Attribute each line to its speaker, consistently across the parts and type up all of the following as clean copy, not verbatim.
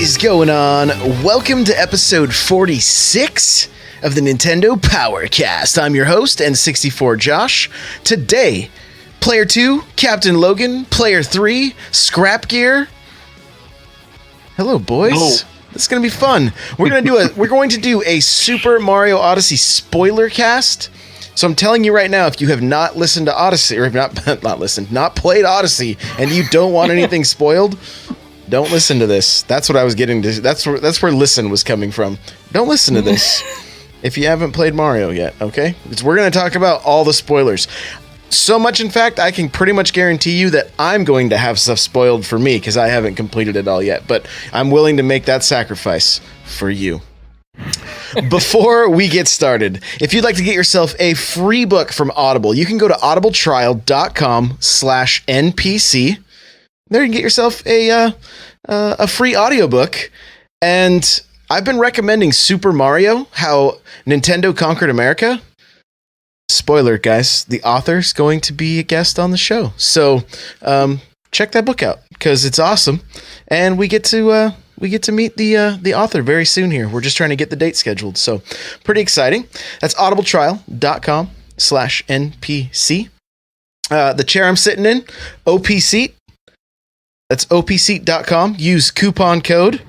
Speaker 1: is going on? Welcome to episode 46 of the Nintendo Powercast. I'm your host, N64 Josh. Today, Player 2, Captain Logan. Player 3, Scrapgear. Hello, boys.
Speaker 2: Hello.
Speaker 1: This is going to be fun. We're going to do a Super Mario Odyssey spoiler cast. So I'm telling you right now, if you have not listened to Odyssey, or have not played Odyssey, and you don't want anything spoiled, don't listen to this. That's what I was getting to. That's where listen was coming from. Don't listen to this if you haven't played Mario yet, okay? Because we're going to talk about all the spoilers. So much, in fact, I can pretty much guarantee you that I'm going to have stuff spoiled for me because I haven't completed it all yet. But I'm willing to make that sacrifice for you. Before we get started, if you'd like to get yourself a free book from Audible, you can go to audibletrial.com/NPC. There you can get yourself a free audiobook. And I've been recommending Super Mario, How Nintendo Conquered America. Spoiler, guys, the author's going to be a guest on the show. So check that book out because it's awesome. And we get to meet the author very soon here. We're just trying to get the date scheduled. So pretty exciting. That's audibletrial.com/NPC. The chair I'm sitting in, OP Seat. That's opseat.com. Use coupon code.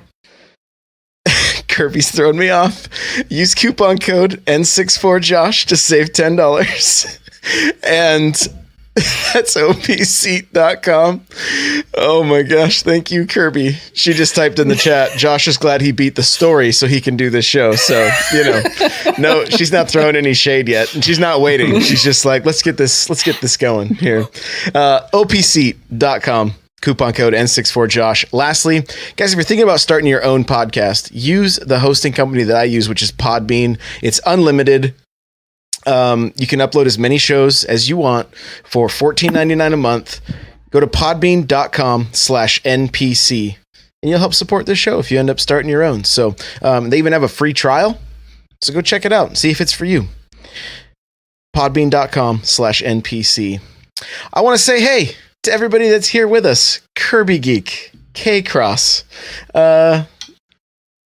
Speaker 1: Kirby's throwing me off. Use coupon code N64Josh to save $10. And that's opseat.com. Oh my gosh. Thank you, Kirby. She just typed in the chat. Josh is glad he beat the story so he can do this show. So, no, she's not throwing any shade yet. And she's not waiting. She's just like, let's get this going here. opseat.com. Coupon code N64Josh. Lastly, guys, if you're thinking about starting your own podcast, use the hosting company that I use, which is Podbean. It's unlimited. You can upload as many shows as you want for $14.99 a month. Go to podbean.com/NPC and you'll help support this show if you end up starting your own. So they even have a free trial. So go check it out and see if it's for you. Podbean.com/NPC. I want to say, hey, to everybody that's here with us, Kirby Geek, K-Cross,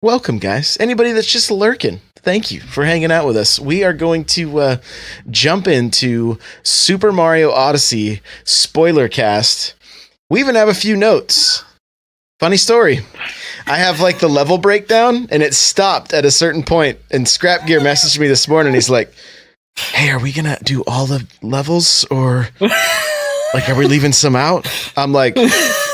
Speaker 1: welcome, guys. Anybody that's just lurking, thank you for hanging out with us. We are going to jump into Super Mario Odyssey spoiler cast. We even have a few notes. Funny story. I have like the level breakdown, and it stopped at a certain point, and Scrapgear messaged me this morning. He's like, hey, are we going to do all the levels, or... like, are we leaving some out? I'm like,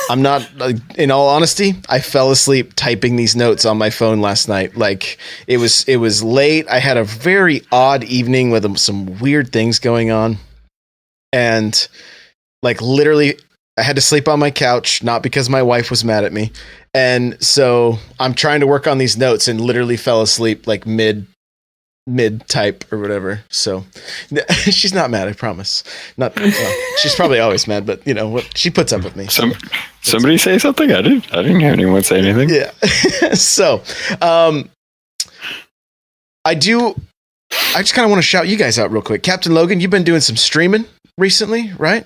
Speaker 1: I'm not, in all honesty, I fell asleep typing these notes on my phone last night. Like, it was late. I had a very odd evening with some weird things going on. And, like, literally, I had to sleep on my couch, not because my wife was mad at me. And so I'm trying to work on these notes and literally fell asleep, like, mid type or whatever. So she's not mad, I promise. She's probably always mad, but you know what, she puts up with me.
Speaker 2: Somebody say something? I didn't hear anyone say anything.
Speaker 1: Yeah. So I just kind of want to shout you guys out real quick. Captain Logan, you've been doing some streaming recently, right?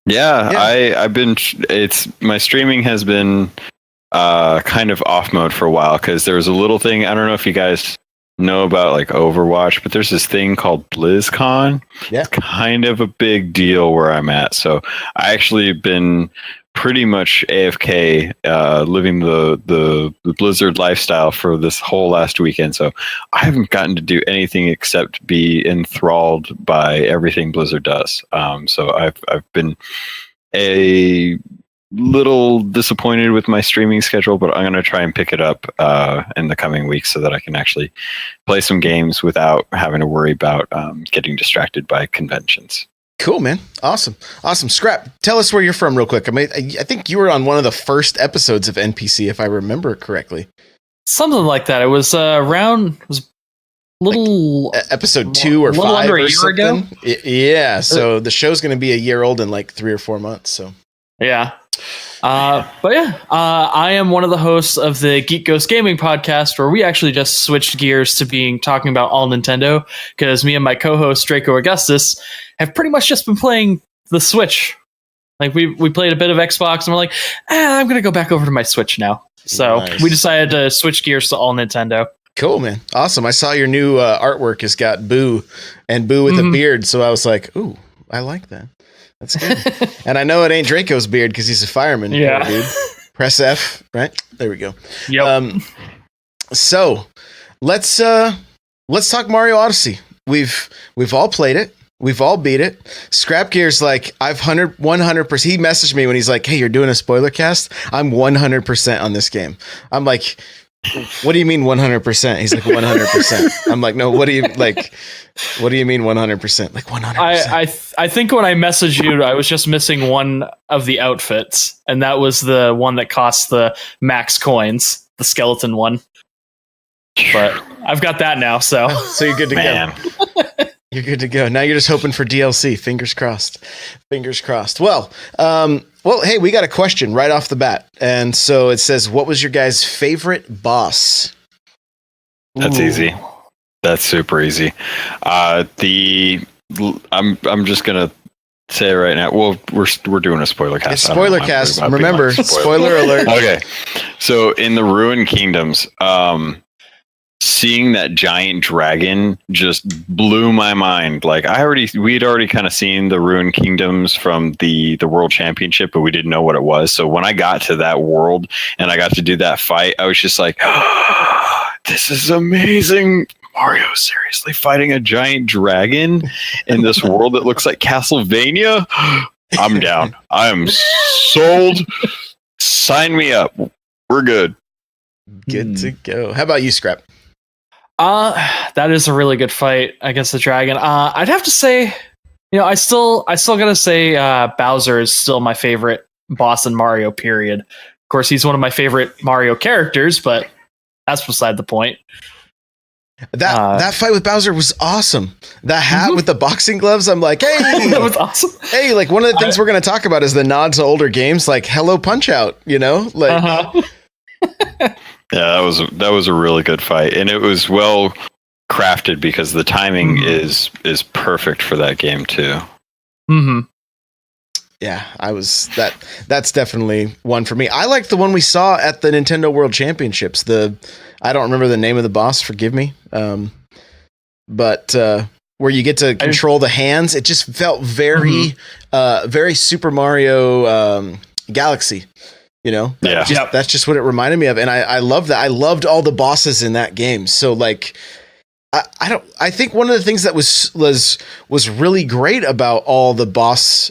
Speaker 2: Yeah. I've been, my streaming has been kind of off mode for a while because there was a little thing, I don't know if you guys know about like Overwatch, but there's this thing called BlizzCon.
Speaker 1: Yeah.
Speaker 2: It's kind of a big deal where I'm at. So I actually been pretty much AFK, living the Blizzard lifestyle for this whole last weekend. So I haven't gotten to do anything except be enthralled by everything Blizzard does. So I've been a little disappointed with my streaming schedule, but I'm going to try and pick it up in the coming weeks so that I can actually play some games without having to worry about getting distracted by conventions.
Speaker 1: Cool, man. Awesome. Scrap, tell us where you're from real quick. I mean, I think you were on one of the first episodes of NPC, if I remember correctly.
Speaker 3: Something like that. It was little
Speaker 1: like episode 2 or 5
Speaker 3: under
Speaker 1: or
Speaker 3: a year ago.
Speaker 1: Yeah. So the show's going to be a year old in like 3 or 4 months. So
Speaker 3: yeah. I am one of the hosts of the Geek Ghost Gaming podcast, where we actually just switched gears to talking about all Nintendo, because me and my co-host Draco Augustus have pretty much just been playing the Switch Like we played a bit of Xbox, and we're like, I'm gonna go back over to my Switch now. So
Speaker 1: Nice.
Speaker 3: we decided to switch gears to all Nintendo.
Speaker 1: Cool, man. Awesome. I saw your new artwork has got Boo with a beard. So I was like, ooh, I like that. That's good. And I know it ain't Draco's beard because he's a fireman.
Speaker 3: Yeah.
Speaker 1: Dude. Press F, right? There we go.
Speaker 3: Yep.
Speaker 1: So let's talk Mario Odyssey. We've all played it. We've all beat it. Scrapgear's like, I've 100%. He messaged me when he's like, hey, you're doing a spoiler cast? I'm 100% on this game. I'm like, what do you mean 100%? He's like 100%. I'm like, no, what do you mean 100%? Like 100%.
Speaker 3: I think when I messaged you, I was just missing one of the outfits, and that was the one that costs the max coins, the skeleton one. But I've got that now, so
Speaker 1: you're good to go. You're good to go. Now you're just hoping for DLC. Fingers crossed. Fingers crossed. Well, hey, we got a question right off the bat. And so it says, what was your guys' favorite boss?
Speaker 2: That's easy. That's super easy. I'm just gonna say it right now. Well, we're doing a spoiler cast.
Speaker 1: It's spoiler cast. Remember, spoiler alert.
Speaker 2: Okay. So in the Ruined Kingdoms, seeing that giant dragon just blew my mind. Like we'd already kind of seen the Ruined Kingdoms from the World Championship, but we didn't know what it was. So when I got to that world and I got to do that fight, I was just like, oh, this is amazing. Mario seriously fighting a giant dragon in this world that looks like Castlevania? I'm down. I am sold. Sign me up. We're good.
Speaker 1: Good to go. How about you, Scrap?
Speaker 3: That is a really good fight against the dragon. I'd have to say, I still gotta say, Bowser is still my favorite boss in Mario, period. Of course, he's one of my favorite Mario characters, but that's beside the point.
Speaker 1: That fight with Bowser was awesome. That hat with the boxing gloves, I'm like, hey,
Speaker 3: that was awesome.
Speaker 1: Hey, like one of the things we're going to talk about is the nod to older games, like Hello Punch Out, like.
Speaker 2: Yeah, that was a really good fight, and it was well crafted because the timing is perfect for that game too.
Speaker 3: Mm-hmm.
Speaker 1: Yeah, that's definitely one for me. I like the one we saw at the Nintendo World Championships. I don't remember the name of the boss, forgive me. But where you get to control the hands, it just felt very Super Mario Galaxy. That's just what it reminded me of, and I love that. I loved all the bosses in that game. So like, I think one of the things that was really great about all the boss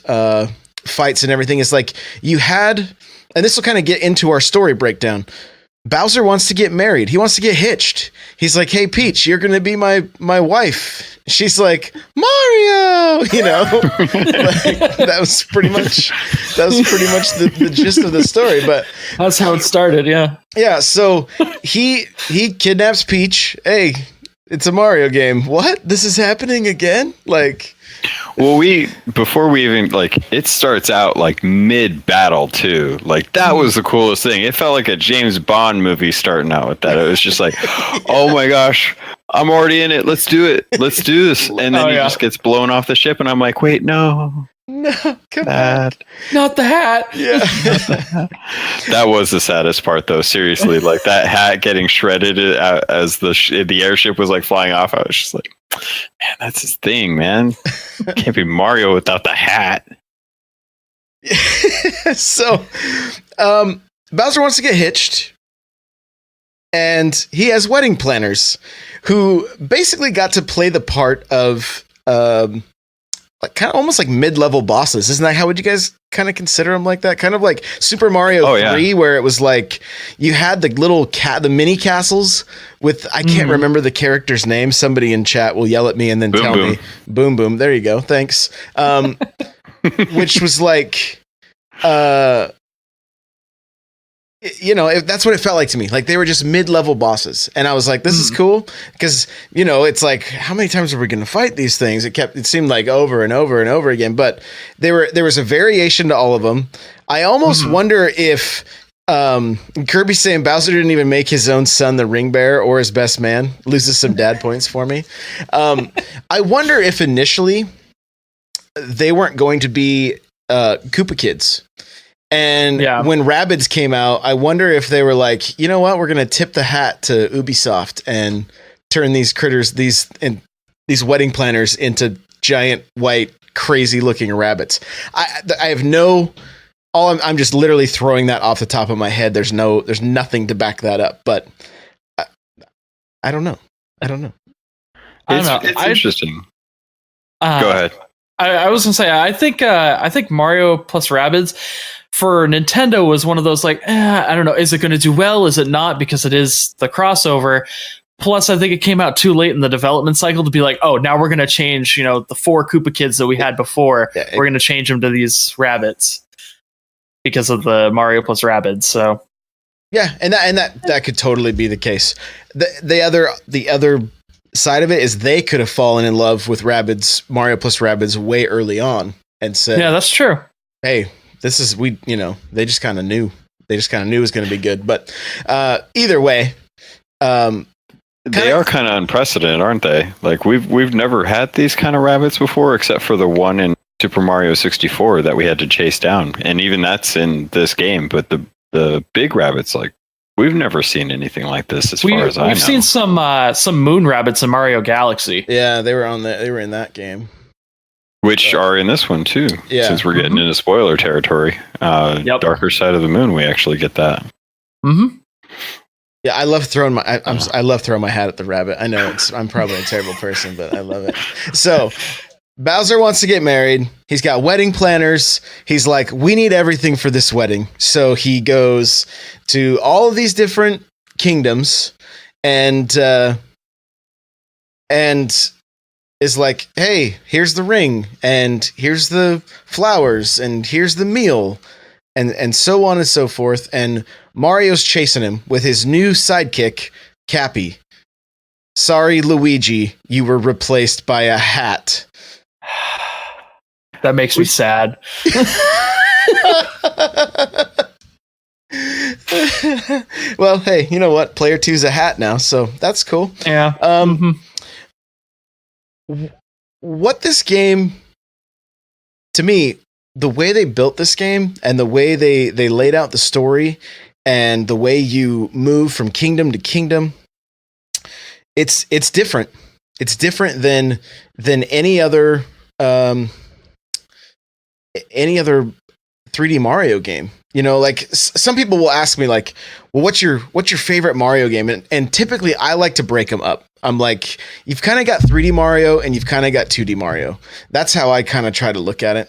Speaker 1: fights and everything is like you had, and this will kind of get into our story breakdown. Bowser wants to get married. He wants to get hitched. He's like, "Hey, Peach, you're gonna be my wife." She's like, "Mario," like, that was pretty much the gist of the story. But
Speaker 3: that's how it started. Yeah.
Speaker 1: Yeah. So he kidnaps Peach. Hey, it's a Mario game. What? This is happening again? Like.
Speaker 2: Well, before we even it starts out like mid battle too. Like that was the coolest thing. It felt like a James Bond movie starting out with that. It was just like, oh my gosh, I'm already in it. Let's do it. Let's do this. And then he just gets blown off the ship, and I'm like, wait, no,
Speaker 1: come on.
Speaker 3: Not the hat.
Speaker 1: Yeah.
Speaker 2: That was the saddest part, though. Seriously, like that hat getting shredded as the airship was like flying off. I was just like, man, that's his thing, man. Can't be Mario without the hat.
Speaker 1: So, Bowser wants to get hitched, and he has wedding planners who basically got to play the part of like kind of almost like mid-level bosses. Isn't that how would you guys kind of consider them like that? Kind of like Super Mario 3, where it was like you had the little the mini castles with, I can't remember the character's name. Somebody in chat will yell at me and then tell me. Boom Boom. There you go. Thanks. Which was like, that's what it felt like to me. Like they were just mid-level bosses, and I was like, "This is cool," because it's like, how many times are we going to fight these things? It seemed like over and over and over again. But there was a variation to all of them. I almost wonder if Kirby's saying Bowser didn't even make his own son the ring bearer or his best man. Loses some dad points for me. I wonder if initially they weren't going to be Koopa Kids. And
Speaker 3: Yeah.
Speaker 1: when Rabbids came out, I wonder if they were like, you know what, we're gonna tip the hat to Ubisoft and turn these critters, these wedding planners, into giant white crazy looking rabbits. I have no. I'm just literally throwing that off the top of my head. There's nothing to back that up. But I don't know.
Speaker 2: It's interesting. Go ahead.
Speaker 3: I was gonna say I think Mario plus Rabbids for Nintendo was one of those like I don't know, is it going to do well? Is it not? Because it is the crossover. Plus, I think it came out too late in the development cycle to be like, oh, now we're going to change, the 4 Koopa Kids that we had before. Yeah, we're going to change them to these rabbits because of the Mario plus Rabbids. So,
Speaker 1: yeah, and that could totally be the case. The other side of it is they could have fallen in love with Mario plus Rabbids way early on and said,
Speaker 3: yeah, that's true.
Speaker 1: Hey, this is they just kind of knew. They just kind of knew it was going to be good. But either way.
Speaker 2: They are kind of unprecedented, aren't they? Like we've never had these kind of rabbits before, except for the one in Super Mario 64 that we had to chase down, and even that's in this game. But the big rabbits, like we've never seen anything like this as far as I know.
Speaker 3: We've seen some moon rabbits in Mario Galaxy.
Speaker 1: Yeah, they were in that game,
Speaker 2: which are in this one too.
Speaker 1: Yeah,
Speaker 2: since we're getting into spoiler territory. Darker Side of the Moon, we actually get that.
Speaker 3: Mm-hmm.
Speaker 1: Yeah, I love throwing I love throwing my hat at the rabbit. I know I'm probably a terrible person, but I love it. So Bowser wants to get married. He's got wedding planners. He's like, we need everything for this wedding. So he goes to all of these different kingdoms and is like, hey, here's the ring, and here's the flowers, and here's the meal, and so on and so forth. And Mario's chasing him with his new sidekick, Cappy. Sorry, Luigi, you were replaced by a hat.
Speaker 3: That makes me sad.
Speaker 1: Well, hey, you know what? Player 2's a hat now, so that's cool.
Speaker 3: Yeah.
Speaker 1: What this game, to me, the way they built this game and the way they laid out the story and the way you move from kingdom to kingdom, it's different. It's different than any other 3D Mario game. Like some people will ask me like, well, what's your favorite Mario game? And typically I like to break them up. I'm like, you've kind of got 3D Mario and you've kind of got 2D Mario. That's how I kind of try to look at it.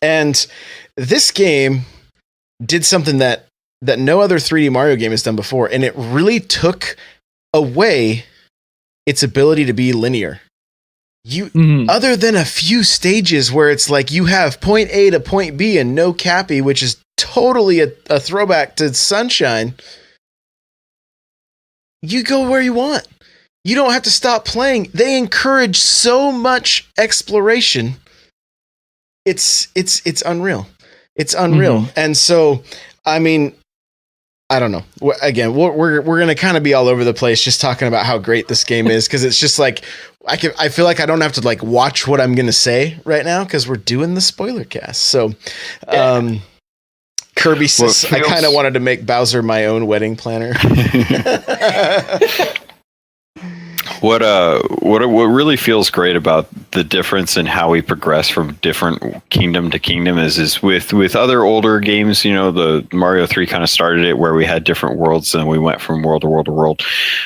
Speaker 1: And this game did something that no other 3D Mario game has done before, and it really took away its ability to be linear. Other than a few stages where it's like you have point A to point B and no Cappy, which is totally a throwback to Sunshine, you go where you want. You don't have to stop playing. They encourage so much exploration. It's unreal. It's unreal. And so, I mean, I don't know. Again, we're going to kind of be all over the place just talking about how great this game is, because it's just like I feel like I don't have to like watch what I'm going to say right now because we're doing the spoiler cast. So, Kirby says I kind of wanted to make Bowser my own wedding planner.
Speaker 2: What really feels great about the difference in how we progress from different kingdom to kingdom is with other older games, the Mario 3 kind of started it where we had different worlds and we went from world to world to world,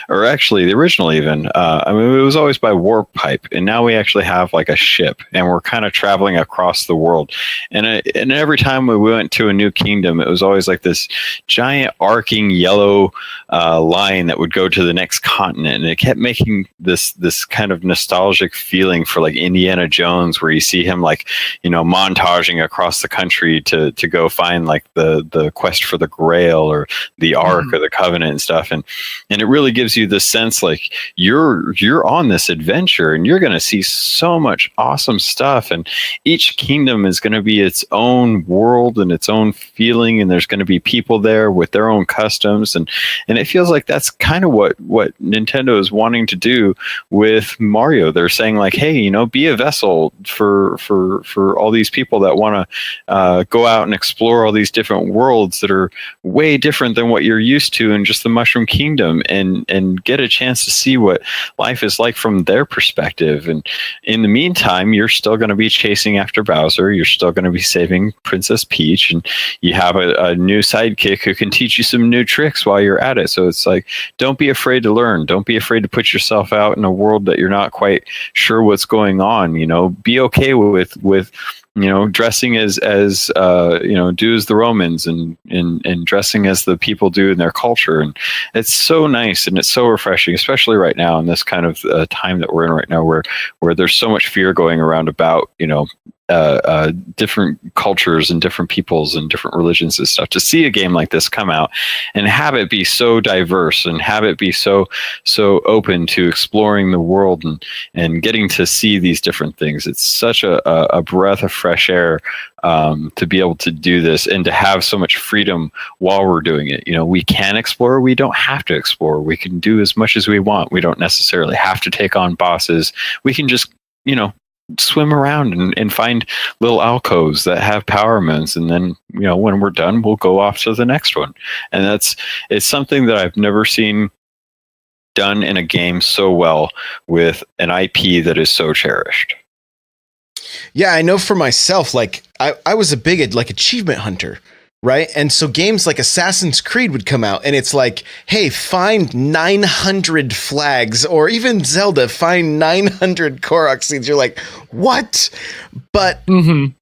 Speaker 2: or actually the original even. It was always by warp pipe, and now we actually have like a ship and we're kind of traveling across the world. And every time we went to a new kingdom, it was always like this giant arcing yellow line that would go to the next continent, and it kept making this kind of nostalgic feeling for like Indiana Jones, where you see him like montaging across the country to go find like the quest for the Grail or the Ark or the Covenant and stuff, and it really gives you the sense like you're on this adventure and you're going to see so much awesome stuff, and each kingdom is going to be its own world and its own feeling, and there's going to be people there with their own customs, and it feels like that's kind of what Nintendo is wanting to do do with Mario. They're saying like, hey, you know, be a vessel for all these people that want to go out and explore all these different worlds that are way different than what you're used to in just the Mushroom Kingdom, and get a chance to see what life is like from their perspective. And in the meantime, you're still going to be chasing after Bowser. You're still going to be saving Princess Peach, and you have a new sidekick who can teach you some new tricks while you're at it. So it's like, don't be afraid to learn. Don't be afraid to put yourself out in a world that you're not quite sure what's going on. You know, be okay with you know, dressing as you know, do as the Romans, and dressing as the people do in their culture. And it's so nice and it's so refreshing, especially right now in this kind of time that we're in right now, where there's so much fear going around about, you know, different cultures and different peoples and different religions and stuff. To see a game like this come out and have it be so diverse and have it be so open to exploring the world and getting to see these different things, it's such a breath of fresh air to be able to do this and to have so much freedom while we're doing it. You know, we can explore, we don't have to explore. We can do as much as we want. We don't necessarily have to take on bosses. We can just, you know, swim around and find little alcoves that have power moons, and then, you know, when we're done, we'll go off to the next one. And it's something that I've never seen done in a game so well with an IP that is so cherished.
Speaker 1: Yeah, I know for myself, like I was a big like achievement hunter, right? And so games like Assassin's Creed would come out and it's like, hey, find 900 flags, or even Zelda, find 900 Korok seeds. You're like, what? But, and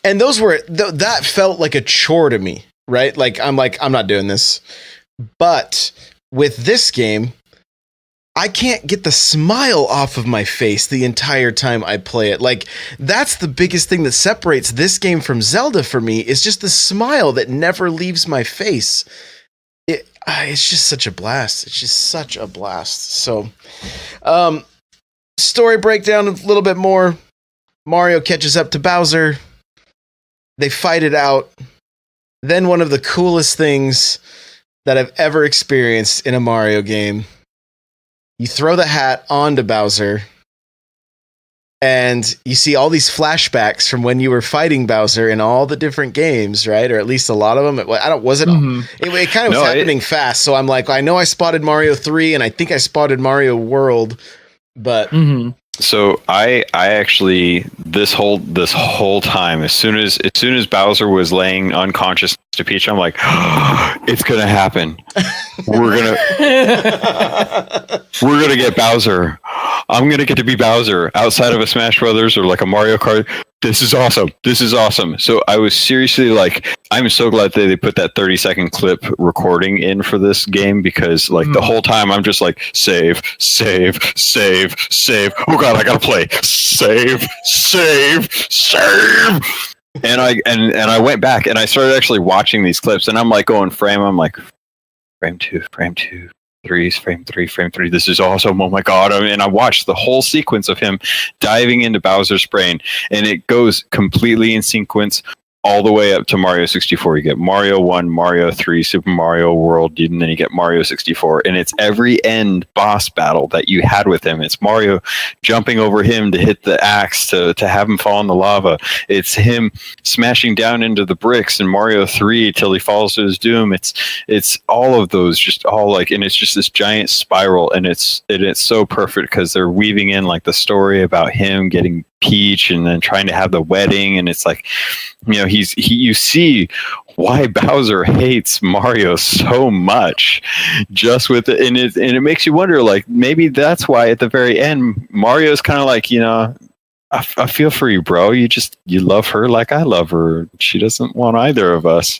Speaker 1: those were, that felt like a chore to me, right? Like, I'm not doing this. But with this game, I can't get the smile off of my face the entire time I play it. Like, that's the biggest thing that separates this game from Zelda for me, is just the smile that never leaves my face. It's just such a blast. It's just such a blast. So, story breakdown a little bit more. Mario catches up to Bowser. They fight it out. Then one of the coolest things that I've ever experienced in a Mario game. You throw the hat onto Bowser, and you see all these flashbacks from when you were fighting Bowser in all the different games, right? Or at least a lot of them. It kind of was happening fast. So I'm like, I know I spotted Mario 3, and I think I spotted Mario World, but
Speaker 2: So I actually this whole time, as soon as Bowser was laying unconscious to Peach, I'm like, it's gonna happen. We're gonna get Bowser. I'm gonna get to be Bowser outside of a Smash Brothers or like a Mario Kart. This is awesome. This is awesome. So I was seriously like, I'm so glad that they put that 30-second clip recording in for this game, because like the whole time I'm just like, save. Oh God, I gotta play. Save. And I went back and I started actually watching these clips, and I'm like going frame. I'm like, frame two, frame 3, frame 3. This is awesome. Oh my God. And I watched the whole sequence of him diving into Bowser's brain, and it goes completely in sequence all the way up to Mario 64. You get Mario 1, Mario 3, Super Mario World, and then you get Mario 64. And it's every end boss battle that you had with him. It's Mario jumping over him to hit the axe to have him fall in the lava. It's him smashing down into the bricks in Mario 3 till he falls to his doom. It's all of those, just all like, and it's just this giant spiral, and it's so perfect because they're weaving in like the story about him getting Peach and then trying to have the wedding, and it's like, you know, you see why Bowser hates Mario so much just with it, and it makes you wonder, like, maybe that's why at the very end Mario's kind of like, you know, I feel for you, bro. You love her like I love her. She doesn't want either of us.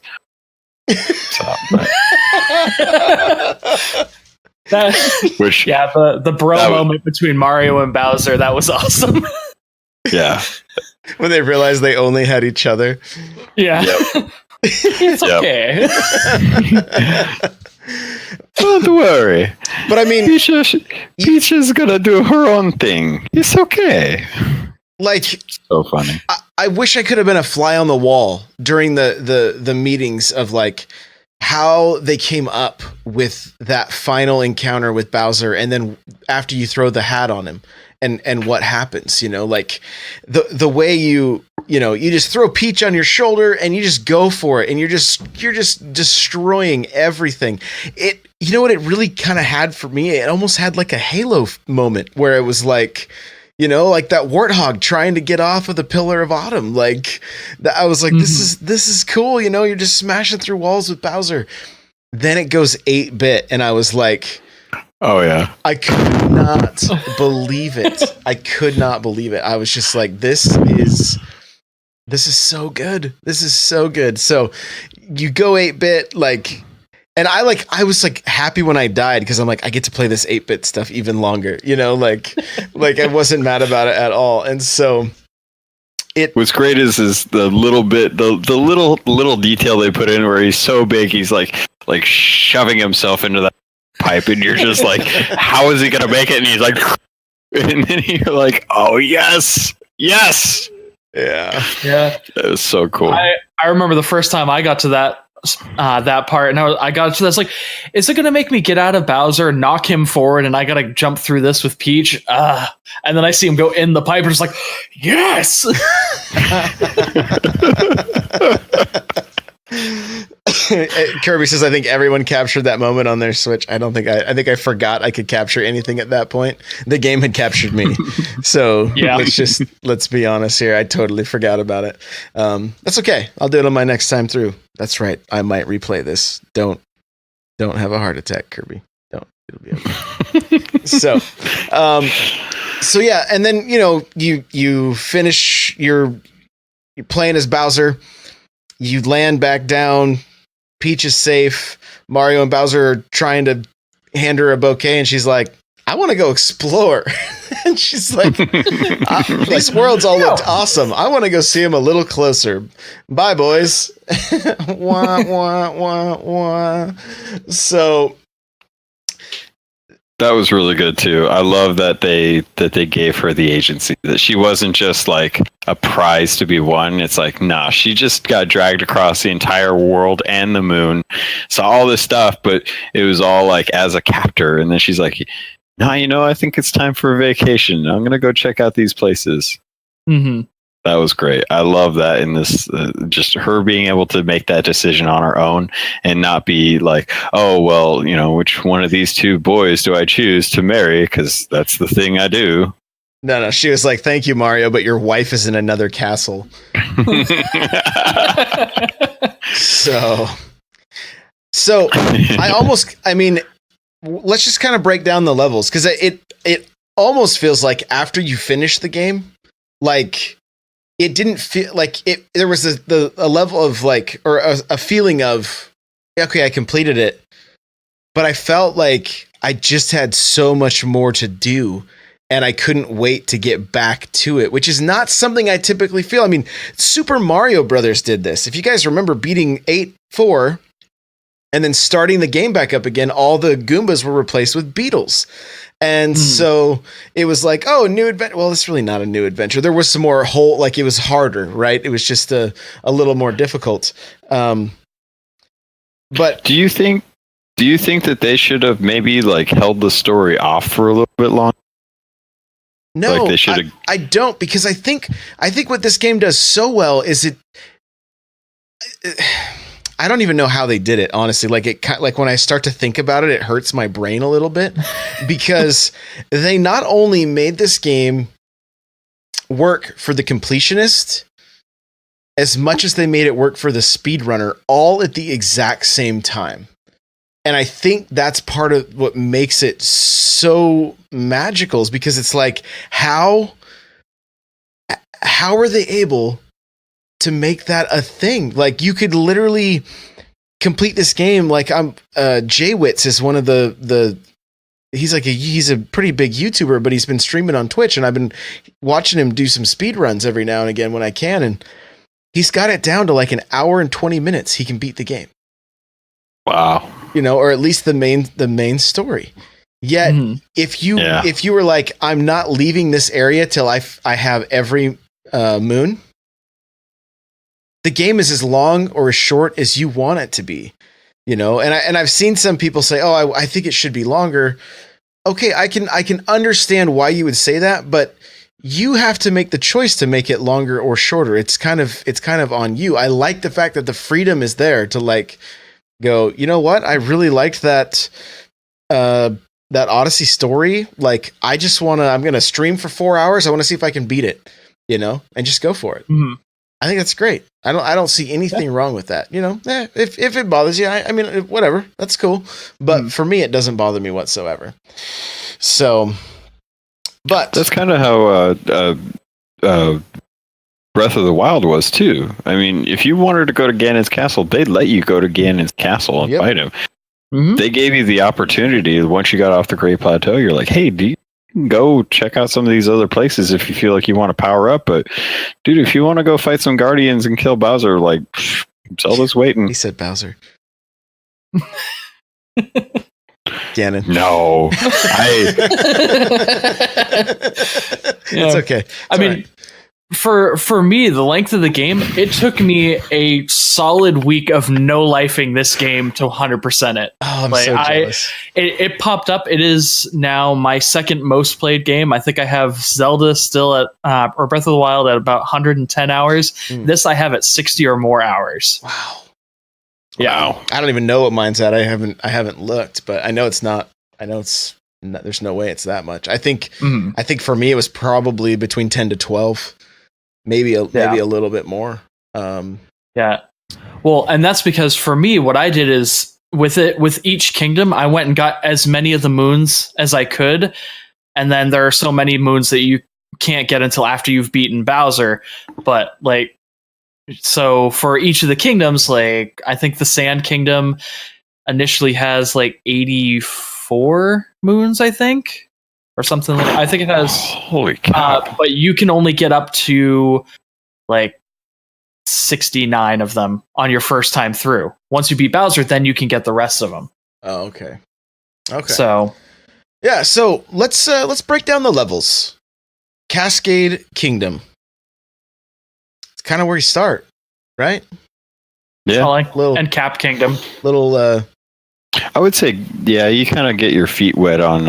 Speaker 2: So,
Speaker 3: the bro moment between Mario and Bowser, that was awesome.
Speaker 2: Yeah.
Speaker 1: When they realized they only had each other.
Speaker 3: Yeah. Yep. It's okay.
Speaker 2: Don't worry.
Speaker 1: But I mean,
Speaker 2: Peach is gonna do her own thing. It's okay.
Speaker 1: Like,
Speaker 2: so funny.
Speaker 1: I wish I could have been a fly on the wall during the meetings of like, how they came up with that final encounter with Bowser, and then after you throw the hat on him, and what happens, like the way you just throw Peach on your shoulder and you just go for it, and you're just destroying everything. What it really kind of had for me, it almost had like a Halo moment where it was like, like that warthog trying to get off of the Pillar of Autumn. Like I was like, this is cool. You're just smashing through walls with Bowser. Then it goes 8-bit, and I was like,
Speaker 2: oh yeah,
Speaker 1: I could not believe it. I could not believe it. I was just like, this is so good. This is so good. So you go 8-bit, like, and I was like happy when I died, because I'm like, I get to play this 8-bit stuff even longer, like I wasn't mad about it at all. And so what's great is the little bit, the little detail they put in where he's so big, he's like shoving himself into that pipe, and you're just like, how is he gonna make it? And he's like, and then you're like, oh yes. Yeah. It was so cool.
Speaker 3: I remember the first time I got to that part, and I got to this, like, is it going to make me get out of Bowser, knock him forward, and I got to jump through this with Peach? And then I see him go in the pipe, and it's like, yes.
Speaker 1: Kirby says, I think everyone captured that moment on their Switch. I think I forgot I could capture anything at that point. The game had captured me. So yeah. Let's be honest here. I totally forgot about it. That's okay. I'll do it on my next time through. That's right. I might replay this. Don't have a heart attack, Kirby. Don't. It'll be okay. So yeah. And then, you finish you're playing as Bowser. You land back down. Peach is safe. Mario and Bowser are trying to hand her a bouquet, and she's like, I want to go explore. And she's like, these worlds all looked awesome. I want to go see them a little closer. Bye, boys. Wah, wah, wah, wah. So
Speaker 2: that was really good too. I love that they gave her the agency, that she wasn't just like a prize to be won. It's like, nah, she just got dragged across the entire world and the moon, saw all this stuff, but it was all like as a captor. And then she's like, nah, I think it's time for a vacation. I'm going to go check out these places.
Speaker 3: Mm-hmm.
Speaker 2: That was great. I love that in this, just her being able to make that decision on her own and not be like, oh, well, which one of these two boys do I choose to marry? Because that's the thing I do.
Speaker 1: No. She was like, thank you, Mario, but your wife is in another castle. So let's just kind of break down the levels, because it almost feels like after you finish the game, like, it didn't feel like it. There was a level of like, or a feeling of, okay, I completed it, but I felt like I just had so much more to do, and I couldn't wait to get back to it, which is not something I typically feel. I mean, Super Mario Brothers did this. If you guys remember beating 8-4 and then starting the game back up again, all the Goombas were replaced with Beetles. And so it was like, oh, new adventure. Well, it's really not a new adventure. There was some more like it was harder, right? It was just a little more difficult. But
Speaker 2: do you think that they should have maybe like held the story off for a little bit longer?
Speaker 1: No, like they should have. I don't, because I think what this game does so well is I don't even know how they did it, honestly. Like when I start to think about it, it hurts my brain a little bit, because they not only made this game work for the completionist as much as they made it work for the speedrunner, all at the exact same time. And I think that's part of what makes it so magical, is because it's like, how are they able to make that a thing? Like, you could literally complete this game. Like, Jaywitz is one of the he's a pretty big YouTuber, but he's been streaming on Twitch, and I've been watching him do some speed runs every now and again when I can, and he's got it down to like an hour and 20 minutes. He can beat the game.
Speaker 2: Wow.
Speaker 1: Or at least the main story. Yet, if you were like, I'm not leaving this area till I have every moon, the game is as long or as short as you want it to be. And I've seen some people say, "Oh, I think it should be longer." Okay, I can understand why you would say that, but you have to make the choice to make it longer or shorter. It's kind of on you. I like the fact that the freedom is there to like go, you know what? I really liked that Odyssey story. Like, I'm going to stream for 4 hours. I want to see if I can beat it, and just go for it.
Speaker 3: Mm-hmm.
Speaker 1: I think that's great. I don't see anything wrong with that. If it bothers you, I mean, whatever, that's cool. But for me, it doesn't bother me whatsoever. So, but
Speaker 2: that's kind of how Breath of the Wild was too. I mean, if you wanted to go to Ganon's castle, they'd let you go to Ganon's castle and fight him. Mm-hmm. They gave you the opportunity. Once you got off the Great Plateau, you're like, hey, do you go check out some of these other places if you feel like you want to power up? But dude, if you want to go fight some Guardians and kill Bowser, like, Zelda's waiting.
Speaker 1: He said Bowser. Ganon.
Speaker 2: No.
Speaker 1: It's okay.
Speaker 3: I mean, for me, the length of the game, it took me a solid week of no lifing this game to 100% it.
Speaker 1: Oh, I'm so jealous.
Speaker 3: It popped up. It is now my second most played game. I think I have Zelda still at or Breath of the Wild at about 110 hours. This I have at 60 or more hours.
Speaker 1: Wow.
Speaker 3: Yeah.
Speaker 1: Wow. I don't even know what mine's at. I haven't looked, but I know it's not. I know it's not, there's no way it's that much. I think for me it was probably between 10 to 12. Maybe a little bit more.
Speaker 3: Yeah. Well, and that's because for me, what I did is with each kingdom, I went and got as many of the moons as I could. And then there are so many moons that you can't get until after you've beaten Bowser. But like, so for each of the kingdoms, like I think the Sand Kingdom initially has like 84 moons, I think. Or something like I think it has.
Speaker 2: Holy cow!
Speaker 3: But you can only get up to like 69 of them on your first time through. Once you beat Bowser, then you can get the rest of them.
Speaker 1: Oh, okay. Okay.
Speaker 3: So,
Speaker 1: yeah. So let's break down the levels. Cascade Kingdom. It's kind of where you start, right?
Speaker 3: Yeah. And Cap Kingdom.
Speaker 1: Little.
Speaker 2: I would say, yeah. You kind of get your feet wet on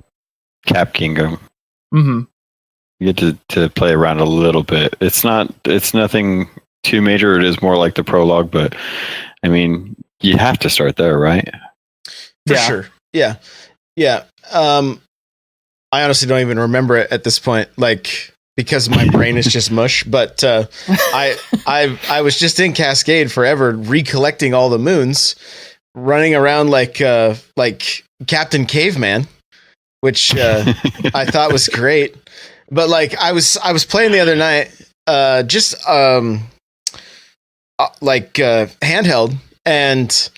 Speaker 2: Cap Kingdom.
Speaker 3: Mm-hmm.
Speaker 2: You get to play around a little bit. It's nothing too major. It is more like the prologue, but I mean, you have to start there, right?
Speaker 1: For sure. Yeah. Yeah. I honestly don't even remember it at this point, like, because my brain is just mush. But I was just in Cascade forever, recollecting all the moons, running around like Captain Caveman, which I thought was great. But like I was playing the other night, handheld and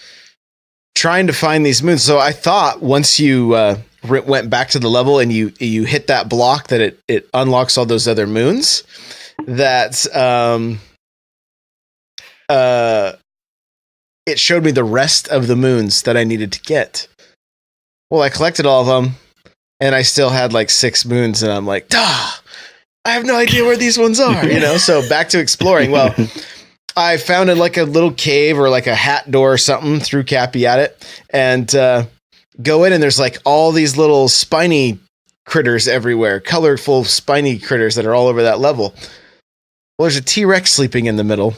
Speaker 1: trying to find these moons. So I thought once you went back to the level and you hit that block that it unlocks all those other moons, that it showed me the rest of the moons that I needed to get. Well, I collected all of them. And I still had like 6 moons, and I'm like, I have no idea where these ones are, So back to exploring. Well, I found like a little cave or like a hat door or something, threw Cappy at it, and go in, and there's like all these little spiny critters everywhere, colorful spiny critters that are all over that level. Well, there's a T-Rex sleeping in the middle.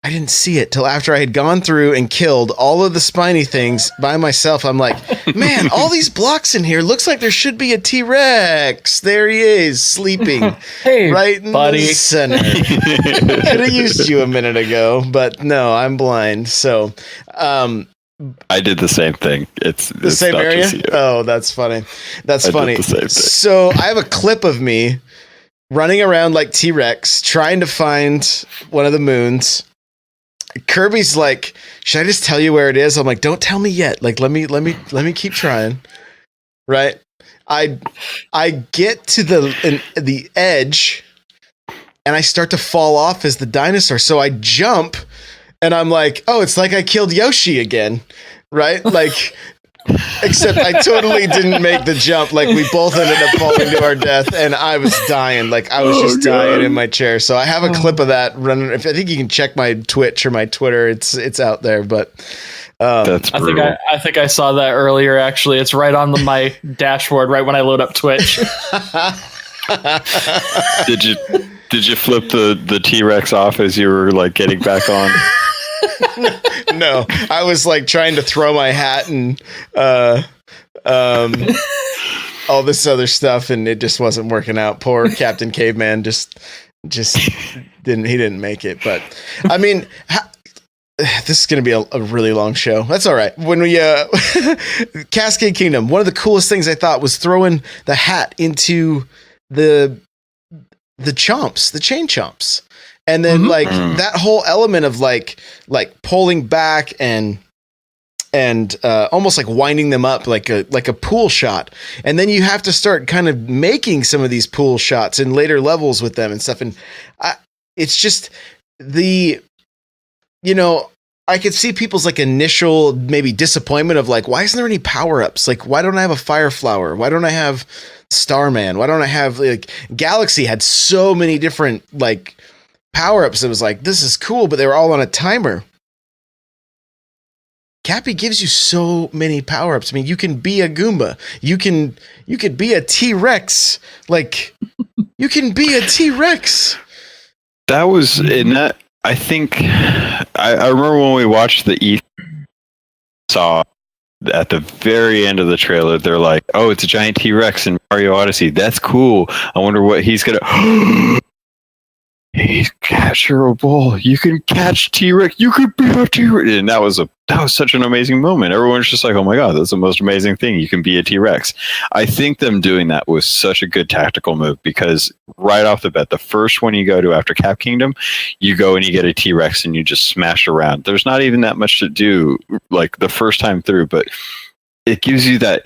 Speaker 1: I didn't see it till after I had gone through and killed all of the spiny things by myself. I'm like, man, all these blocks in here, looks like there should be a T-Rex. There he is, sleeping right in the center. Could have used you a minute ago, but no, I'm blind. So
Speaker 2: I did the same thing. It's
Speaker 1: the same area? Oh, that's funny. That's funny. So I have a clip of me running around like T-Rex, trying to find one of the moons. Kirby's like, should I just tell you where it is? I'm like, don't tell me yet. Like, let me keep trying. Right. I get to the edge and I start to fall off as the dinosaur. So I jump and I'm like, oh, it's like I killed Yoshi again. Right. Like, except I totally didn't make the jump. Like, we both ended up falling to our death, and I was dying. Like, I was just dying in my chair. So I have a clip of that running. I think you can check my Twitch or my Twitter. It's out there. But
Speaker 2: That's brutal.
Speaker 3: I think I saw that earlier. Actually, it's right on my dashboard right when I load up Twitch.
Speaker 2: Did you flip the T-Rex off as you were like getting back on?
Speaker 1: No, I was like trying to throw my hat and all this other stuff, and it just wasn't working out. Poor Captain Caveman just didn't make it. But I mean, this is going to be a really long show. That's all right. When we Cascade Kingdom, one of the coolest things I thought was throwing the hat into the chomps, the chain chomps. And then like that whole element of like pulling back and almost like winding them up like a pool shot. And then you have to start kind of making some of these pool shots in later levels with them and stuff. And it's just I could see people's like initial maybe disappointment of like, why isn't there any power-ups? Like, why don't I have a fire flower? Why don't I have Starman? Why don't I have like Galaxy had so many different like power-ups. It was like, this is cool, but they were all on a timer. Cappy gives you so many power-ups. I mean, you can be a Goomba. You could be a T-Rex. Like, you can be a T-Rex.
Speaker 2: That was in that. I think I remember when we watched the saw at the very end of the trailer. They're like, "Oh, it's a giant T-Rex in Mario Odyssey. That's cool. I wonder what he's gonna." He's catchable. You can catch T-Rex. You could be a T-Rex, and that was such an amazing moment. Everyone's just like, "Oh my god, that's the most amazing thing! You can be a T-Rex." I think them doing that was such a good tactical move because right off the bat, the first one you go to after Cap Kingdom, you go and you get a T-Rex and you just smash around. There's not even that much to do, like the first time through, but it gives you that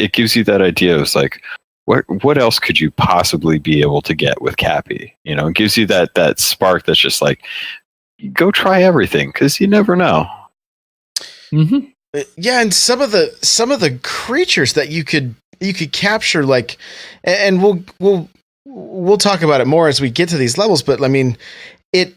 Speaker 2: idea. It's like, what else could you possibly be able to get with Cappy? You know, it gives you that spark that's just like, go try everything because you never know.
Speaker 3: Mm-hmm.
Speaker 1: Yeah, and some of the creatures that you could capture, like, and we'll talk about it more as we get to these levels. But I mean, it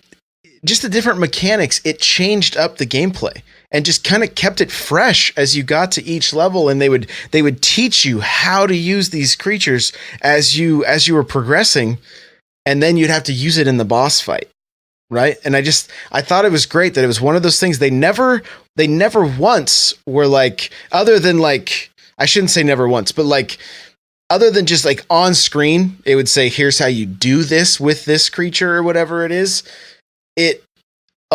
Speaker 1: just the different mechanics. It changed up the gameplay and just kind of kept it fresh as you got to each level, and they would teach you how to use these creatures as you were progressing, and then you'd have to use it in the boss fight, right? And I thought it was great that it was one of those things they never once were like, other than like, I shouldn't say never once, but like other than just like on screen, it would say, here's how you do this with this creature or whatever it is.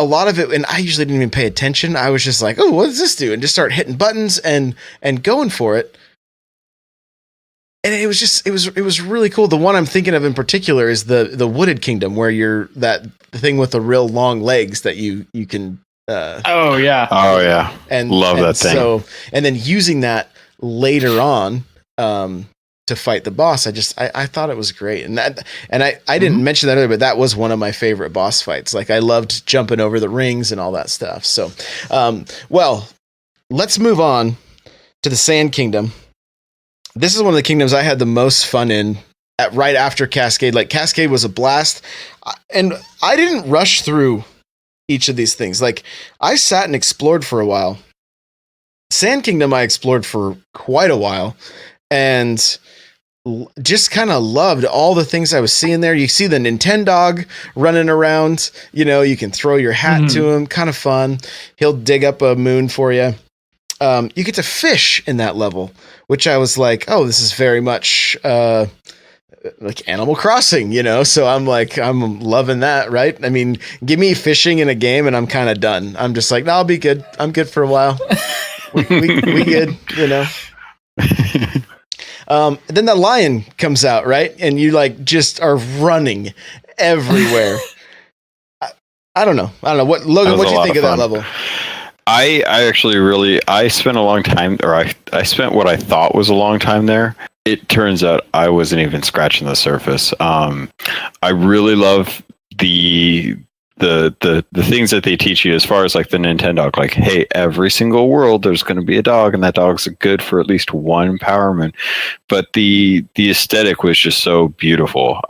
Speaker 1: A lot of it, and I usually didn't even pay attention. I was just like, oh, what does this do? And just start hitting buttons and going for it. And it was really cool. The one I'm thinking of in particular is the Wooded Kingdom, where you're that thing with the real long legs that you can.
Speaker 3: Oh yeah.
Speaker 1: And
Speaker 2: love that thing.
Speaker 1: So, and then using that later on to fight the boss, I thought it was great. And I didn't mention that earlier, but that was one of my favorite boss fights. Like, I loved jumping over the rings and all that stuff. So, well, let's move on to the Sand Kingdom. This is one of the kingdoms I had the most fun in right after Cascade. Like, Cascade was a blast, and I didn't rush through each of these things. Like, I sat and explored for a while. Sand Kingdom I explored for quite a while, and just kind of loved all the things I was seeing there. You see the Nintendog running around, you can throw your hat to him. Kind of fun. He'll dig up a moon for you. You get to fish in that level, which I was like, oh, this is very much like Animal Crossing, So I'm loving that, right? I mean, give me fishing in a game and I'm kind of done. I'm just like, no, I'll be good. I'm good for a while. we good, Then the lion comes out, right? And you like just are running everywhere. I don't know. What Logan, what do you think of that level?
Speaker 2: I actually I spent a long time, or I spent what I thought was a long time there. It turns out I wasn't even scratching the surface. I really love the the things that they teach you as far as like the Nintendo, like, hey, every single world there's going to be a dog, and that dog's good for at least one empowerment. But the aesthetic was just so beautiful.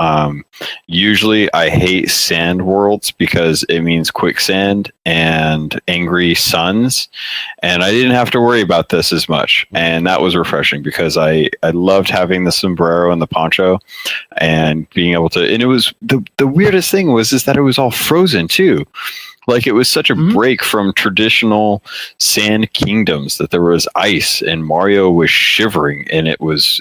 Speaker 2: Usually I hate sand worlds because it means quicksand and angry suns, and I didn't have to worry about this as much, and that was refreshing because I loved having the sombrero and the poncho and being able to, and it was the weirdest thing was is that it was all frozen too. Like, it was such a break from traditional sand kingdoms that there was ice and Mario was shivering, and it was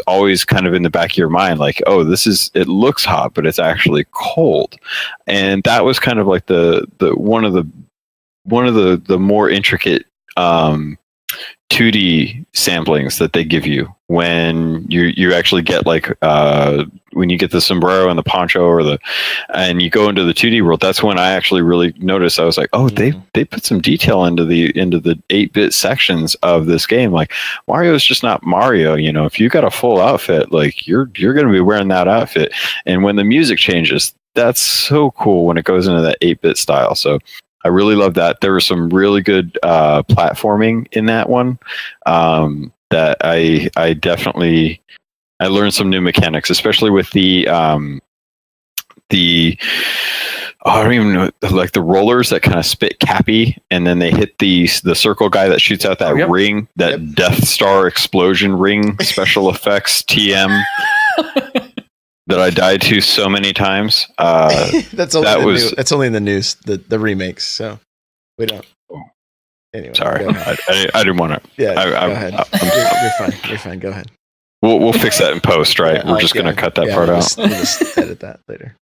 Speaker 2: always kind of in the back of your mind, like, oh, it looks hot, but it's actually cold. And that was kind of like the one of the more intricate 2D samplings that they give you when you actually get like when you get the sombrero and the poncho and you go into the 2D world. That's when I actually really noticed. I was like, oh, they put some detail into the 8-bit sections of this game. Like, Mario is just not Mario. You know, if you got a full outfit, like you're going to be wearing that outfit. And when the music changes, that's so cool when it goes into that 8-bit style. So I really love that. There was some really good platforming in that one that I definitely learned some new mechanics, especially with the I don't even know, like the rollers that kind of spit Cappy, and then they hit the circle guy that shoots out that ring, that Death Star explosion ring special effects TM. That I died to so many times.
Speaker 1: That's only in the news, the remakes. So we don't. Anyway,
Speaker 2: sorry, I didn't want to.
Speaker 1: Yeah, go ahead. You're fine. Go ahead.
Speaker 2: We'll fix that in post, right?
Speaker 1: Yeah,
Speaker 2: We're just gonna cut that part out.
Speaker 1: We'll just edit that later.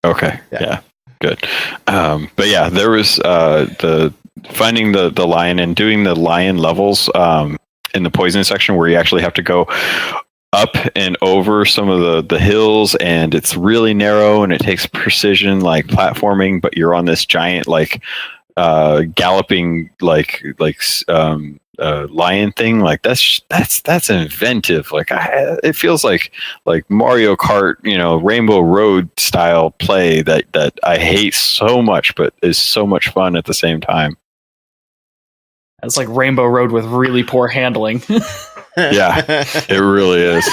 Speaker 2: Okay. Yeah. Good. But yeah, there was the finding the lion and doing the lion levels in the poison section where you actually have to go up and over some of the hills, and it's really narrow and it takes precision like platforming, but you're on this giant like galloping like lion thing. Like that's inventive. Like it feels like Mario Kart, Rainbow Road style play that I hate so much, but is so much fun at the same time.
Speaker 3: It's like Rainbow Road with really poor handling.
Speaker 2: Yeah, it really is.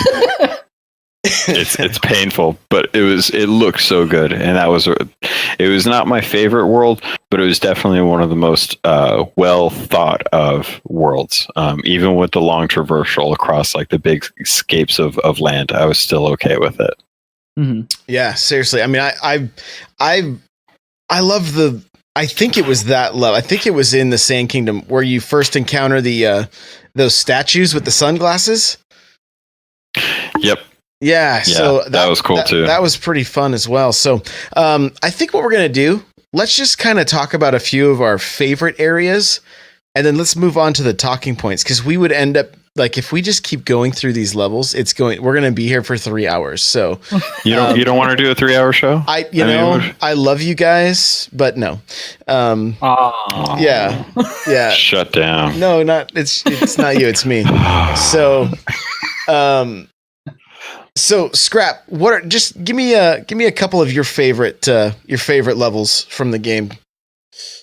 Speaker 2: It's painful, but it looked so good, and it was not my favorite world, but it was definitely one of the most well thought of worlds. Even with the long traversal across like the big escapes of land, I was still okay with it.
Speaker 3: Mm-hmm.
Speaker 1: Yeah, seriously. I mean, I love the. I think it was that level. I think it was in the Sand Kingdom where you first encounter those statues with the sunglasses.
Speaker 2: Yep.
Speaker 1: Yeah. So
Speaker 2: that was cool too.
Speaker 1: That was pretty fun as well. So I think what we're going to do, let's just kind of talk about a few of our favorite areas, and then let's move on to the talking points, because we would end up, like, if we just keep going through these levels, we're going to be here for 3 hours. So
Speaker 2: you don't want to do a 3-hour show?
Speaker 1: I love you guys, but no. Yeah.
Speaker 2: Shut down.
Speaker 1: No, it's not you, it's me. So Scrap, just give me a couple of your favorite levels from the game.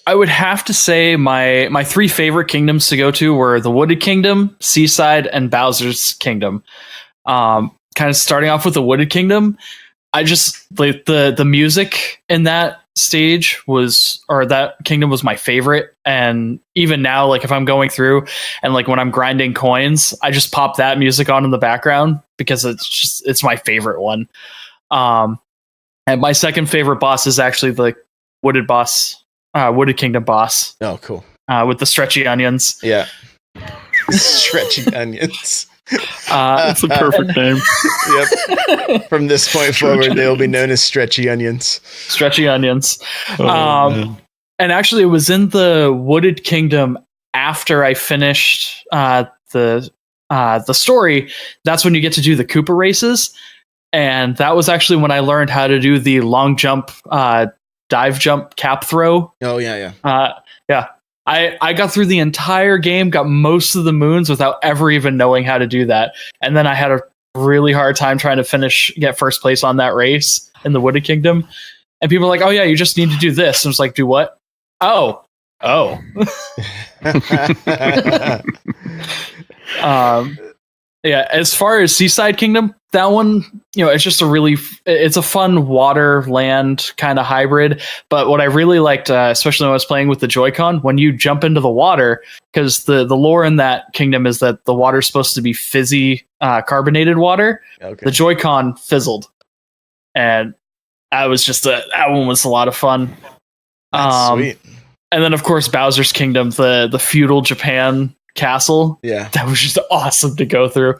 Speaker 3: I would have to say my 3 favorite kingdoms to go to were the Wooded Kingdom, Seaside, and Bowser's Kingdom. Kind of starting off with the Wooded Kingdom, I just like the music in that stage that kingdom was my favorite. And even now, like if I'm going through and like when I'm grinding coins, I just pop that music on in the background because it's my favorite one. And my second favorite boss is actually the Wooded Kingdom boss.
Speaker 1: Oh, cool.
Speaker 3: With the stretchy onions.
Speaker 1: Yeah. Stretchy onions.
Speaker 2: That's a perfect name.
Speaker 1: Yep. From this point forward, they'll be known as stretchy onions.
Speaker 3: Stretchy onions. And actually, it was in the Wooded Kingdom after I finished the story. That's when you get to do the Koopa races, and that was actually when I learned how to do the long jump, dive jump, cap throw.
Speaker 1: Oh yeah.
Speaker 3: Yeah. I got through the entire game, got most of the moons without ever even knowing how to do that. And then I had a really hard time trying to get first place on that race in the Wooded Kingdom. and people are like, oh yeah, you just need to do this. And it's like, do what? Oh. Yeah, as far as Seaside Kingdom, that one, it's just it's a fun water land kind of hybrid. But what I really liked, especially when I was playing with the Joy-Con, when you jump into the water, because the lore in that kingdom is that the water's supposed to be fizzy, carbonated water. Okay. The Joy-Con fizzled, and that one was a lot of fun.
Speaker 1: That's sweet.
Speaker 3: And then, of course, Bowser's Kingdom, the feudal Japan castle.
Speaker 1: Yeah,
Speaker 3: that was just awesome to go through.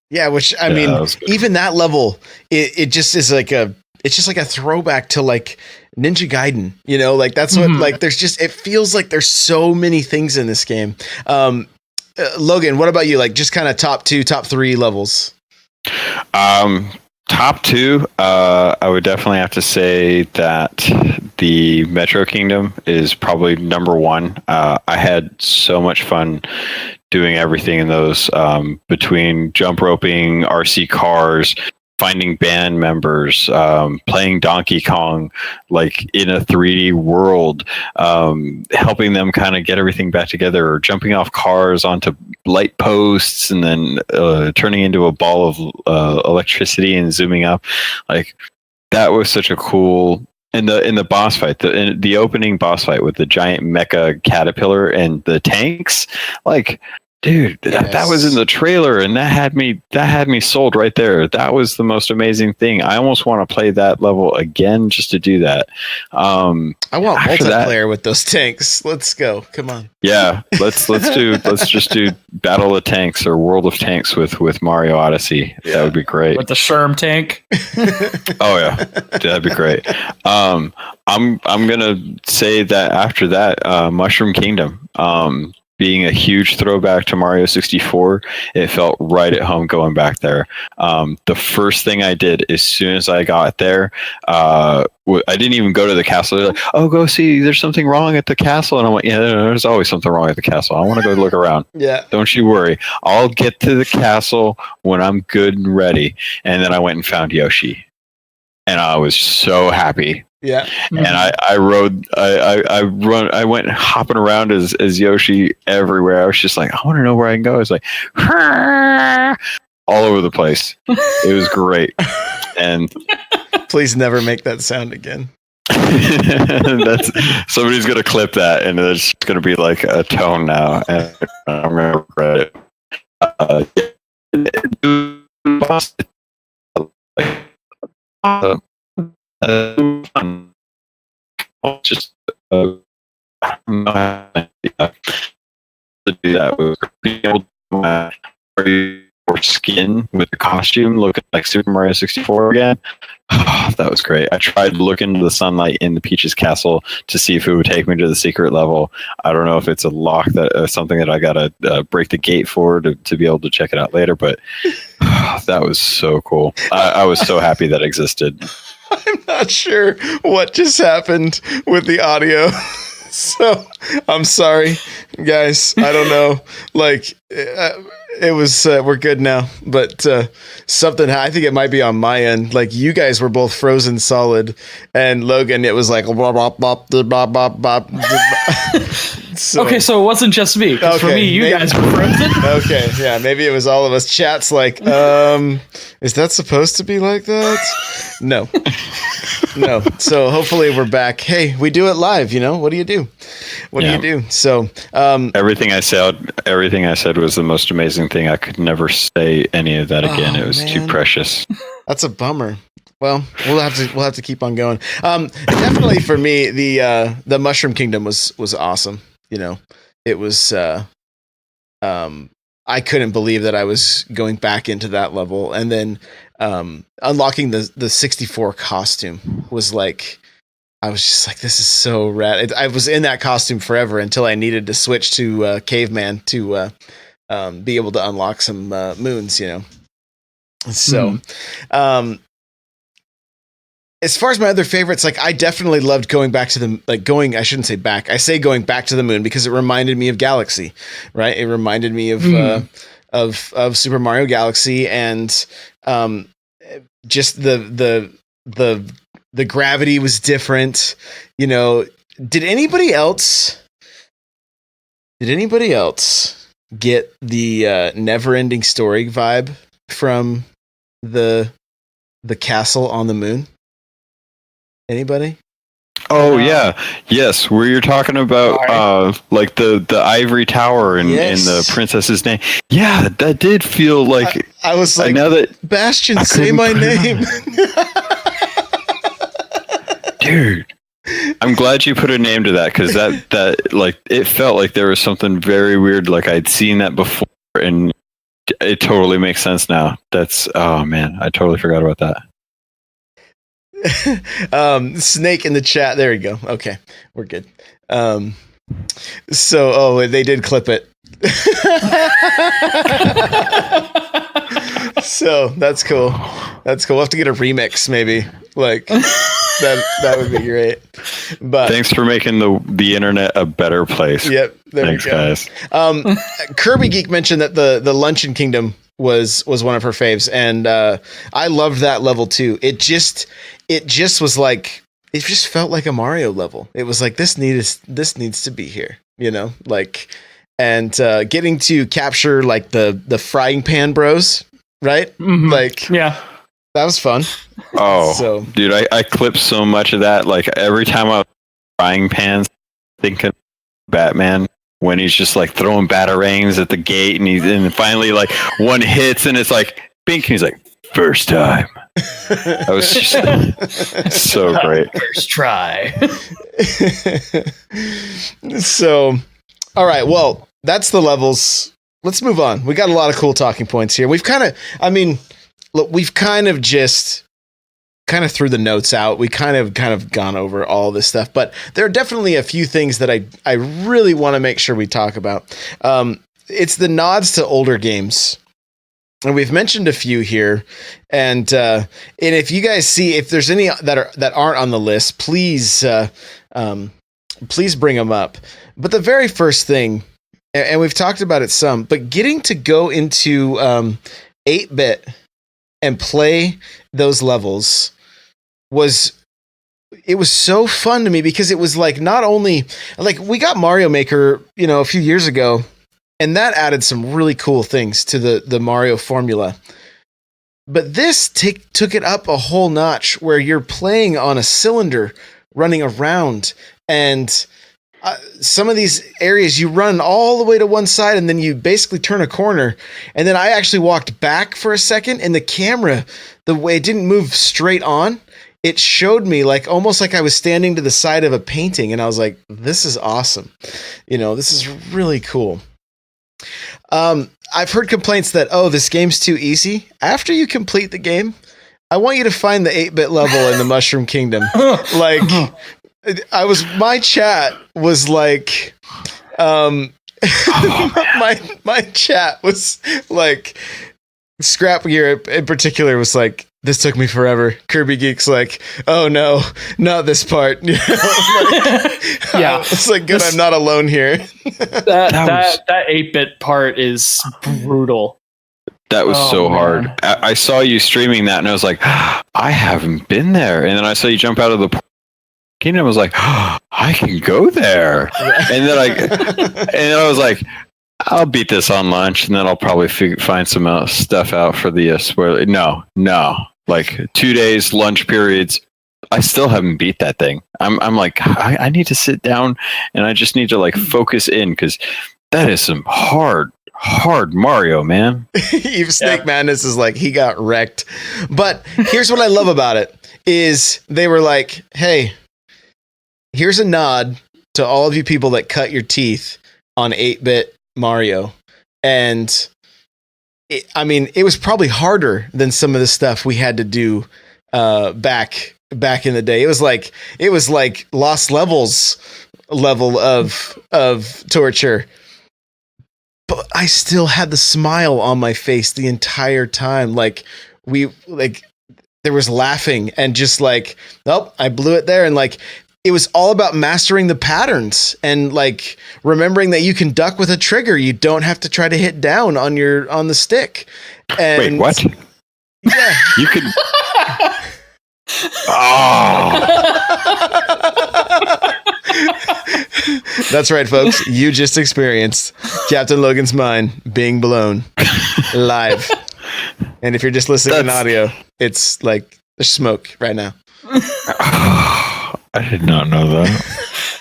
Speaker 1: Yeah, which I mean, even that level, it just is it's just like a throwback to like Ninja Gaiden, like that's what like there's just, it feels like there's so many things in this game. Logan, what about you? Like just kind of top 2, top 3 levels.
Speaker 2: Top 2, I would definitely have to say that the Metro Kingdom is probably number 1. I had so much fun doing everything in those, between jump roping, RC cars, finding band members, playing Donkey Kong like in a 3D world, helping them kind of get everything back together, or jumping off cars onto light posts and then turning into a ball of electricity and zooming up. Like that was such a cool. In the boss fight, the opening boss fight with the giant mecha caterpillar and the tanks, like, dude, that was in the trailer, and that had me sold right there. That was the most amazing thing. I almost want to play that level again just to do that.
Speaker 1: I want multiplayer with those tanks. Let's go. Come on.
Speaker 2: Yeah, let's just do Battle of Tanks or World of Tanks with Mario Odyssey. Yeah. That would be great.
Speaker 3: With the Sherm tank.
Speaker 2: Oh yeah, that'd be great. I'm gonna say that after that, Mushroom Kingdom. Being a huge throwback to Mario 64, it felt right at home going back there. The first thing I did as soon as I got there, I didn't even go to the castle. They're like, oh, go see, there's something wrong at the castle. And I'm like, yeah, there's always something wrong at the castle. I want to go look around.
Speaker 1: Yeah.
Speaker 2: Don't you worry. I'll get to the castle when I'm good and ready. And then I went and found Yoshi. And I was so happy.
Speaker 1: Yeah.
Speaker 2: And I went hopping around as Yoshi everywhere. I was just like, I want to know where I can go. It's like all over the place. It was great. And
Speaker 1: please never make that sound again.
Speaker 2: That's somebody's gonna clip that, and it's gonna be like a tone now. And I'm gonna regret it. Just to do that with being able to or skin with the costume looking like Super Mario 64 again. Oh, that was great. I tried to look into the sunlight in the Peach's castle to see if it would take me to the secret level. I don't know if it's a lock that something that I gotta break the gate for to be able to check it out later, but that was so cool. I was so happy that existed.
Speaker 1: I'm not sure what just happened with the audio. So I'm sorry, guys. I don't know. Like it was, we're good now, but something, I think it might be on my end. Like you guys were both frozen solid, and Logan, it was like bop, bop, bop, bop, bop, bop. So,
Speaker 3: okay, so it wasn't just me. Okay, for me, you guys were frozen.
Speaker 1: Okay, yeah, maybe it was all of us. Chat's like, is that supposed to be like that? No. No. So hopefully we're back. Hey, we do it live, what do you do? What do you do? So
Speaker 2: everything I said was the most amazing thing. I could never say any of that again. It was too precious.
Speaker 1: That's a bummer. Well, we'll have to keep on going. Definitely for me, the Mushroom Kingdom was awesome. It was I couldn't believe that I was going back into that level, and then unlocking the 64 costume was like, I was just like, this is so rad. I was in that costume forever until I needed to switch to Caveman to be able to unlock some moons, So, as far as my other favorites, like I definitely loved going back to I shouldn't say back. I say going back to the moon because it reminded me of Galaxy, right? It reminded me of Super Mario Galaxy, and just the the gravity was different. You know, did anybody else get the never-ending story vibe from the castle on the moon? Anybody?
Speaker 2: Oh yeah, yes. Where you're talking about, like the ivory tower and the princess's name. Yeah, that did feel like.
Speaker 1: I was like,
Speaker 2: now that
Speaker 1: Bastion, say my name,
Speaker 2: dude. I'm glad you put a name to that, because that like it felt like there was something very weird. Like I'd seen that before, and it totally makes sense now. That's man, I totally forgot about that.
Speaker 1: Snake in the chat. There we go. Okay, we're good. So they did clip it. So that's cool. We'll have to get a remix, maybe. Like that would be great. But
Speaker 2: thanks for making the internet a better place.
Speaker 1: Yep.
Speaker 2: Thanks, guys.
Speaker 1: Kirby Geek mentioned that the Luncheon Kingdom was one of her faves, and I loved that level too. It just was like, it just felt like a Mario level. It was like, this needs to be here, you know, like, and getting to capture like the frying pan bros, right?
Speaker 3: Mm-hmm.
Speaker 1: Like,
Speaker 3: yeah,
Speaker 1: that was fun.
Speaker 2: Oh,
Speaker 1: so
Speaker 2: dude, I clipped so much of that. Like every time I was frying pans, thinking Batman, when he's just like throwing batarangs at the gate, and finally like one hits and it's like bink, and he's like, first time. That was just so great.
Speaker 3: First try.
Speaker 1: So, all right, well, that's the levels. Let's move on. We got a lot of cool talking points here. We've kind of just threw the notes out. We kind of gone over all this stuff, but there are definitely a few things that I really want to make sure we talk about. It's the nods to older games. And we've mentioned a few here, and if you guys see, if there's any that aren't on the list, please bring them up. But the very first thing, and we've talked about it some, but getting to go into 8-bit and play those levels was so fun to me, because it was like, not only like we got Mario Maker, you know, a few years ago, and that added some really cool things to the Mario formula. But this took it up a whole notch, where you're playing on a cylinder running around, and some of these areas you run all the way to one side and then you basically turn a corner. And then I actually walked back for a second, and the camera, the way it didn't move straight on, it showed me like almost like I was standing to the side of a painting, and I was like, this is awesome. You know, this is really cool. I've heard complaints that, this game's too easy. After you complete the game, I want you to find the 8-bit level in the Mushroom Kingdom. Like, my chat was like, my chat was like, Scrapgear in particular was like, this took me forever. Kirby Geek's like, oh no, not this part. You know, like,
Speaker 3: yeah,
Speaker 1: it's like, good, I'm not alone here.
Speaker 3: that 8-bit part is brutal.
Speaker 2: That was so hard. I saw you streaming that, and I was like, I haven't been there. And then I saw you jump out of the kingdom. I was like, I can go there. And then I was like, I'll beat this on lunch, and then I'll probably find some stuff out for the spoiler. No. Like 2 days, lunch periods. I still haven't beat that thing. I'm like, I need to sit down, and I just need to like focus in, because that is some hard Mario, man.
Speaker 1: Snake Madness is like, he got wrecked. But here's what I love about it is they were like, hey, here's a nod to all of you people that cut your teeth on 8-bit Mario. And it was probably harder than some of the stuff we had to do back in the day. It was like Lost Levels level of torture. But I still had the smile on my face the entire time. Like there was laughing and just like, nope, I blew it there. And like, it was all about mastering the patterns and like remembering that you can duck with a trigger. You don't have to try to hit down on the stick. And
Speaker 2: wait, what?
Speaker 1: Yeah.
Speaker 2: You could
Speaker 1: That's right, folks. You just experienced Captain Logan's mind being blown live. And if you're just listening in audio, it's like there's smoke right now.
Speaker 2: I did not know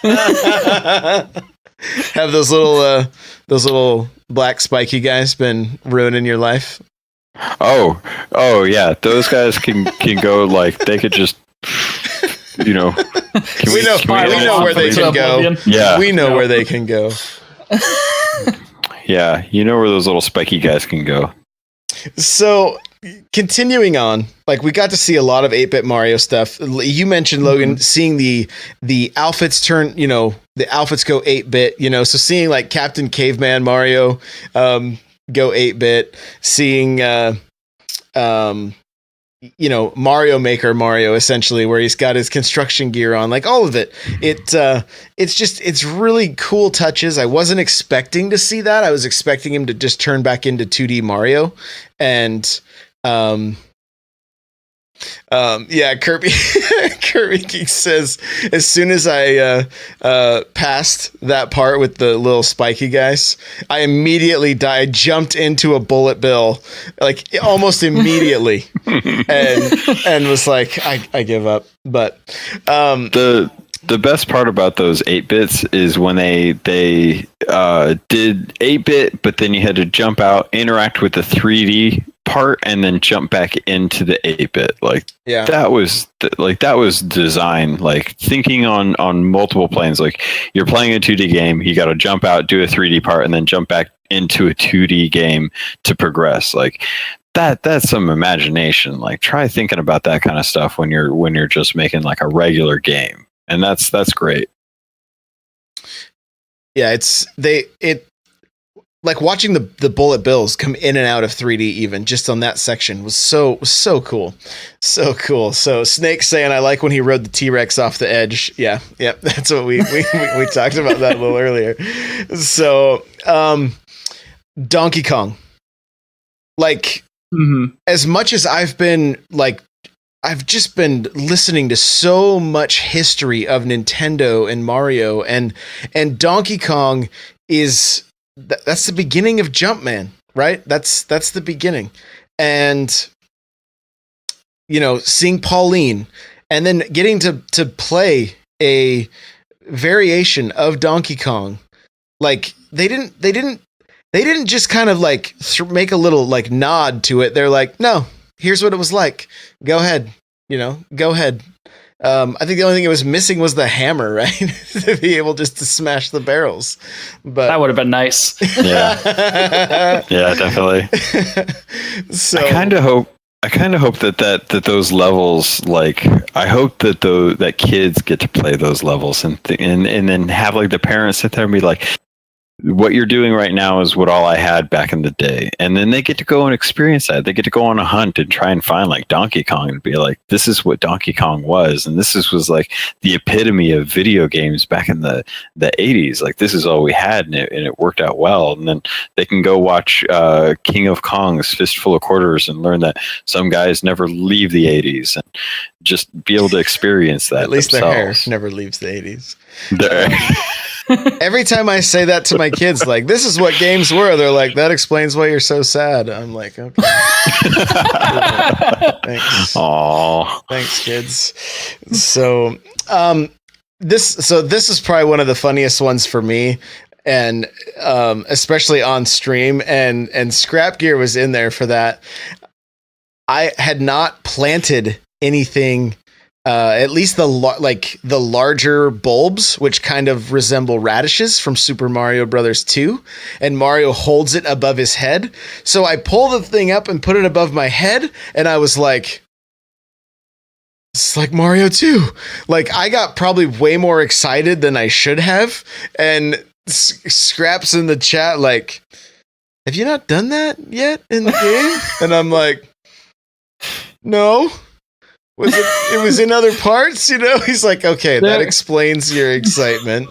Speaker 2: that.
Speaker 1: Have those little black spiky guys been ruining your life?
Speaker 2: Oh yeah. Those guys can go like they could just we know where they can go. Yeah.
Speaker 1: We know where they can go.
Speaker 2: Yeah, you know where those little spiky guys can go.
Speaker 1: So, continuing on, like we got to see a lot of 8-bit Mario stuff. You mentioned, Logan, seeing the outfits turn, the outfits go 8-bit, so seeing like Captain Caveman Mario go 8-bit, seeing Mario Maker Mario, essentially, where he's got his construction gear on, like all of it. It's really cool touches. I wasn't expecting to see that. I was expecting him to just turn back into 2D Mario. And Kirby Geek says, as soon as I passed that part with the little spiky guys, I immediately died, jumped into a bullet bill, like almost immediately, and was like, I give up. But
Speaker 2: the best part about those 8-bits is when they did 8-bit, but then you had to jump out, interact with the 3D part, and then jump back into the 8-bit. Like that was design, like thinking on multiple planes. Like you're playing a 2D game, you got to jump out, do a 3D part, and then jump back into a 2D game to progress. Like that's some imagination. Like try thinking about that kind of stuff when you're just making like a regular game. And that's great. Yeah,
Speaker 1: like watching the bullet bills come in and out of 3D even just on that section was so cool. So cool. So Snake saying, I like when he rode the T-Rex off the edge. Yeah, that's what we talked about that a little earlier. So Donkey Kong. Like as much as I've just been listening to so much history of Nintendo and Mario and Donkey Kong is that's the beginning of Jumpman, right? That's the beginning. And seeing Pauline and then getting to play a variation of Donkey Kong, like they didn't just kind of like make a little like nod to it. They're like, no, here's what it was like. Go ahead. Go ahead. I think the only thing it was missing was the hammer, right? To be able just to smash the barrels. But
Speaker 3: that would have been nice.
Speaker 2: Yeah. Yeah, definitely.
Speaker 1: So
Speaker 2: I kind of hope that those levels, like I hope that that kids get to play those levels and then have like the parents sit there and be like, what you're doing right now is what all I had back in the day. And then they get to go and experience that. They get to go on a hunt and try and find like Donkey Kong and be like, this is what Donkey Kong was. And this was like the epitome of video games back in the 80s. Like this is all we had and it worked out well. And then they can go watch King of Kong's Fistful of Quarters and learn that some guys never leave the 80s and just be able to experience that.
Speaker 1: At least
Speaker 2: themselves.
Speaker 1: Their hair never leaves the 80s. Every time I say that to my kids, like, this is what games were, they're like, that explains why you're so sad. I'm like, okay. Thanks.
Speaker 2: Aww.
Speaker 1: Thanks, kids. So, this is probably one of the funniest ones for me, and especially on stream, and Scrapgear was in there for that. I had not planted anything. At least the larger bulbs, which kind of resemble radishes from Super Mario Brothers 2, and Mario holds it above his head. So I pull the thing up and put it above my head, and I was like, it's like Mario 2. Like, I got probably way more excited than I should have, and Scraps in the chat like, have you not done that yet in the game? And I'm like, no. It was in other parts, He's like, okay, that explains your excitement.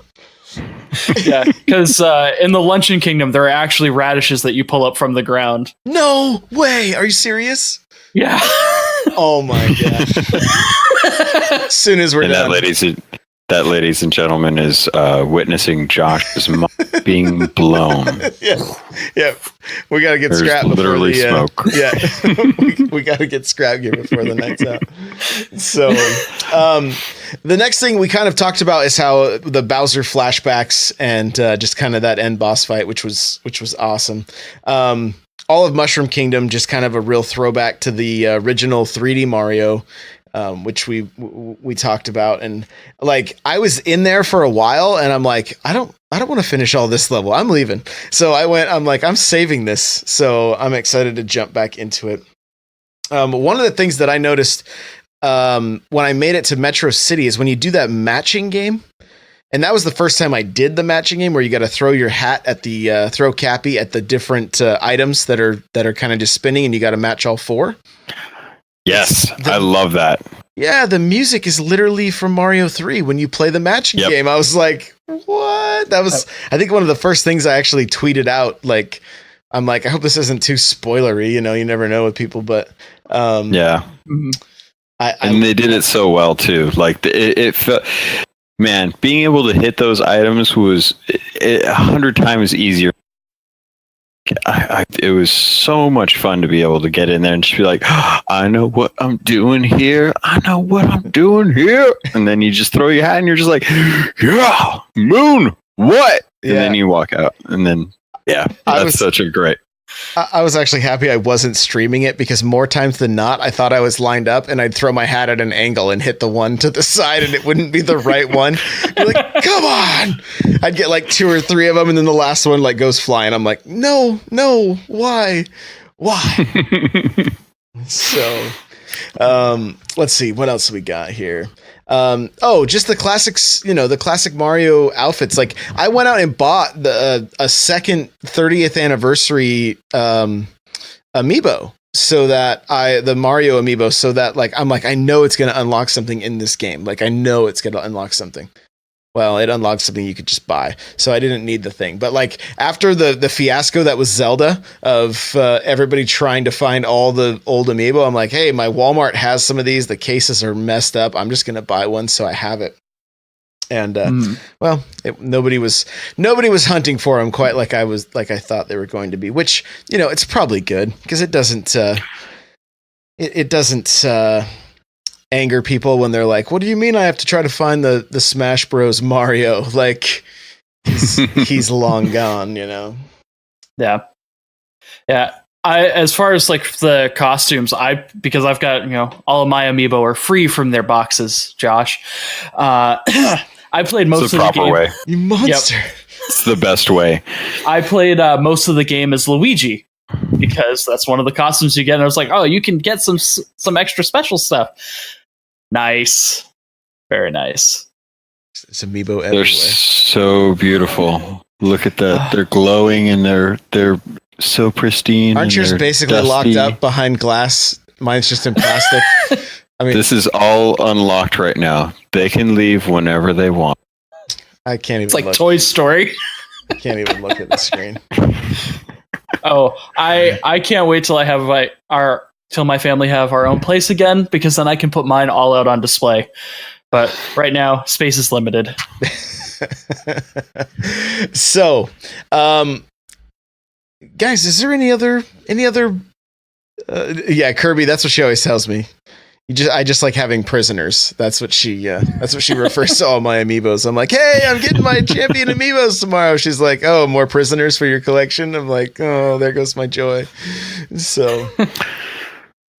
Speaker 3: Yeah, because in the Luncheon Kingdom, there are actually radishes that you pull up from the ground.
Speaker 1: No way! Are you serious?
Speaker 3: Yeah.
Speaker 1: Oh my god! As soon as we're
Speaker 2: And
Speaker 1: done,
Speaker 2: that, ladies and gentlemen, is witnessing Josh's mind being blown.
Speaker 1: yeah. We gotta get
Speaker 2: There's
Speaker 1: scrap.
Speaker 2: literally
Speaker 1: before
Speaker 2: smoke.
Speaker 1: we gotta get Scrapgear before the night's out. So, the next thing we kind of talked about is how the Bowser flashbacks and just kind of that end boss fight, which was awesome. All of Mushroom Kingdom, just kind of a real throwback to the original 3D Mario. Which we talked about, and like I was in there for a while, and I'm like, I don't want to finish all this level. I'm leaving. So I'm like, I'm saving this. So I'm excited to jump back into it. One of the things that I noticed when I made it to Metro City is when you do that matching game, and that was the first time I did the matching game where you got to throw your hat at the throw Cappy at the different items that are kind of just spinning, and you got to match all four.
Speaker 2: Yes, I love that.
Speaker 1: Yeah, the music is literally from Mario 3 when you play the matching game. I was like, what? That was, I think, one of the first things I actually tweeted out. Like, I'm like, I hope this isn't too spoilery. You know, you never know with people, but
Speaker 2: yeah. And they did it so well too. Like it felt, man, being able to hit those items was 100 times easier. It was so much fun to be able to get in there and just be like, I know what I'm doing here. I know what I'm doing here. And then you just throw your hat and you're just like, yeah, moon, what? And then you walk out. And then, that's such a great.
Speaker 1: I was actually happy I wasn't streaming it, because more times than not, I thought I was lined up and I'd throw my hat at an angle and hit the one to the side and it wouldn't be the right one. You're like, come on. I'd get like 2 or 3 of them, and then the last one like goes flying. I'm like, no, why? So, let's see. What else we got here? Just the classics, the classic Mario outfits. Like, I went out and bought a second 30th anniversary amiibo, so that the Mario amiibo, so that like I'm like, I know it's gonna unlock something in this game. Like, I know it's gonna unlock something. Well, it unlocked something you could just buy, so I didn't need the thing. But like, after the fiasco that was Zelda of everybody trying to find all the old amiibo, I'm like, hey, my Walmart has some of these. The cases are messed up. I'm just gonna buy one so I have it. And nobody was hunting for them quite like I thought they were going to be. Which, it's probably good, because it doesn't anger people when they're like, what do you mean I have to try to find the Smash Bros Mario? Like, he's long gone,
Speaker 3: Yeah. As far as like the costumes, because I've got, all of my amiibo are free from their boxes, Josh. I played most of the game.
Speaker 2: Way.
Speaker 1: You monster.
Speaker 3: Yep.
Speaker 2: It's the best way.
Speaker 3: I played most of the game as Luigi, because that's one of the costumes you get. And I was like, oh, you can get some extra special stuff. Nice. Very nice.
Speaker 1: It's amiibo everywhere.
Speaker 2: They're so beautiful. Look at that. They're glowing and they're so pristine.
Speaker 1: Aren't yours basically dusty. Locked up behind glass? Mine's just in plastic. I mean,
Speaker 2: this is all unlocked right now. They can leave whenever they want.
Speaker 1: I can't even.
Speaker 3: It's like Toy Story.
Speaker 1: I can't even look at the screen.
Speaker 3: Oh, I can't wait till I have till my family have our own place again, because then I can put mine all out on display. But right now, space is limited.
Speaker 1: So, guys, is there any other? Kirby. That's what she always tells me. I just like having prisoners. That's what she refers to all my amiibos. I'm like, hey, I'm getting my champion amiibos tomorrow. She's like, oh, more prisoners for your collection. I'm like, oh, there goes my joy. So,